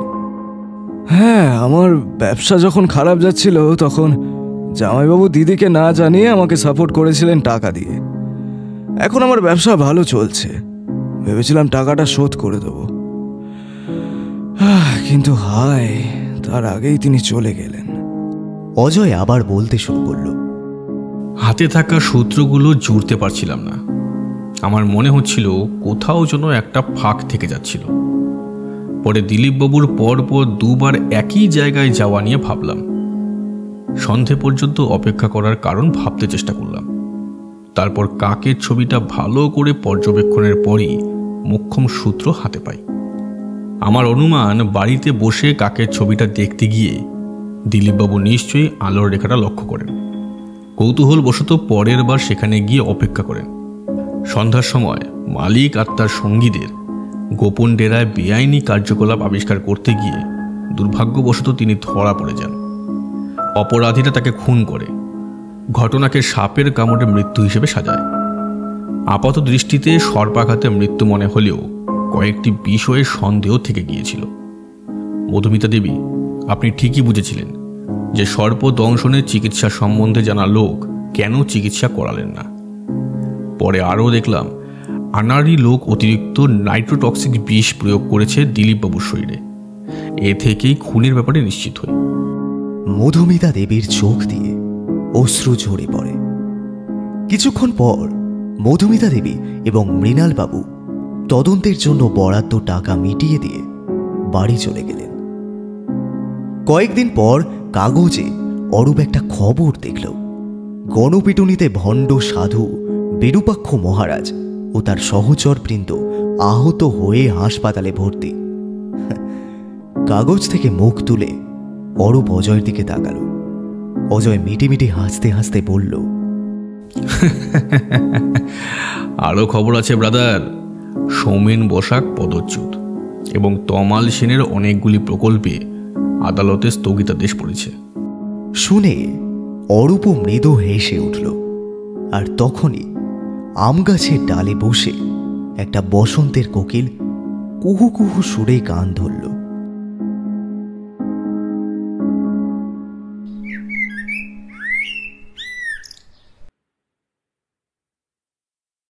হ্যাঁ, আমার ব্যবসা যখন খারাপ যাচ্ছিল তখন জামাইবাবু দিদিকে না জানিয়ে আমাকে সাপোর্ট করেছিলেন টাকা দিয়ে। এখন আমার ব্যবসা ভালো চলছে, ভেবেছিলাম টাকাটা শোধ করে দেব, কিন্তু হায়, তার আগেই তিনি চলে গেলেন। অজয় আবার বলতে শুরু করল। হাতে থাকা সূত্রগুলো জুড়তে পারছিলাম না। আমার মনে হচ্ছিল কোথাও যেন একটা ফাঁক থেকে যাচ্ছিল। পরে দিলীপবাবুর পরপর দুবার একই জায়গায় যাওয়া নিয়ে ভাবলাম। সন্ধে পর্যন্ত অপেক্ষা করার কারণ ভাবতে চেষ্টা করলাম। তারপর কাকের ছবিটা ভালো করে পর্যবেক্ষণের পরই মোক্ষম সূত্র হাতে পাই। আমার অনুমান, বাড়িতে বসে কাকের ছবিটা দেখতে গিয়ে দিলীপবাবু নিশ্চয়ই আলোর রেখাটা লক্ষ্য করেন। কৌতূহলবশত পরের বার সেখানে গিয়ে অপেক্ষা করেন। সন্ধ্যার সময় মালিক আর তার সঙ্গীদের গোপন ডেরায় বেআইনি কার্যকলাপ আবিষ্কার করতে গিয়ে দুর্ভাগ্যবশত তিনি ধরা পড়ে যান। অপরাধীরা তাকে খুন করে ঘটনাকে সাপের কামড়ে মৃত্যু হিসেবে সাজায়। আপাত দৃষ্টিতে সর্পাঘাতে মৃত্যু মনে হলেও কয়েকটি বিষয়ে সন্দেহ থেকে গিয়েছিল। মধুমিতা দেবী, আপনি ঠিকই বুঝেছিলেন যে সর্প দংশনের চিকিৎসা সম্বন্ধে জানা লোক কেন চিকিৎসা করালেন না। পরে আরও দেখলাম আনাড়ি লোক অতিরিক্ত নাইট্রোটক্সিক বিষ প্রয়োগ করেছে দিলীপবাবুর শরীরে। এ থেকেই খুনের ব্যাপারে নিশ্চিত হই। মধুমিতা দেবীর চোখ দিয়ে অশ্রু ঝরে পড়ে। কিছুক্ষণ পর মধুমিতা দেবী এবং মৃণালবাবু তদন্তের জন্য বরাদ্দ টাকা মিটিয়ে দিয়ে বাড়ি চলে গেলেন। কয়েকদিন পর কাগজে অরূপ একটা খবর দেখল। গণপিটুনিতে ভণ্ড সাধু বিরূপাক্ষ মহারাজ ও তার সহচরবৃন্দ আহত হয়ে হাসপাতালে ভর্তি। কাগজ থেকে মুখ তুলে অরূপ অজয়ের দিকে তাকাল। অজয় মিটিমিটি হাসতে হাসতে বলল, আরও খবর আছে ব্রাদার। সৌমেন বসাক পদচ্যুত এবং তমাল সেনের অনেকগুলি প্রকল্পে আদালতে স্থগিতাদেশ পড়েছে। শুনে অরূপ মৃদু হেসে উঠল। আর তখনই আম গাছের ডালে বসে একটা বসন্তের কোকিল কুহু কুহু সুরে গান ধরল।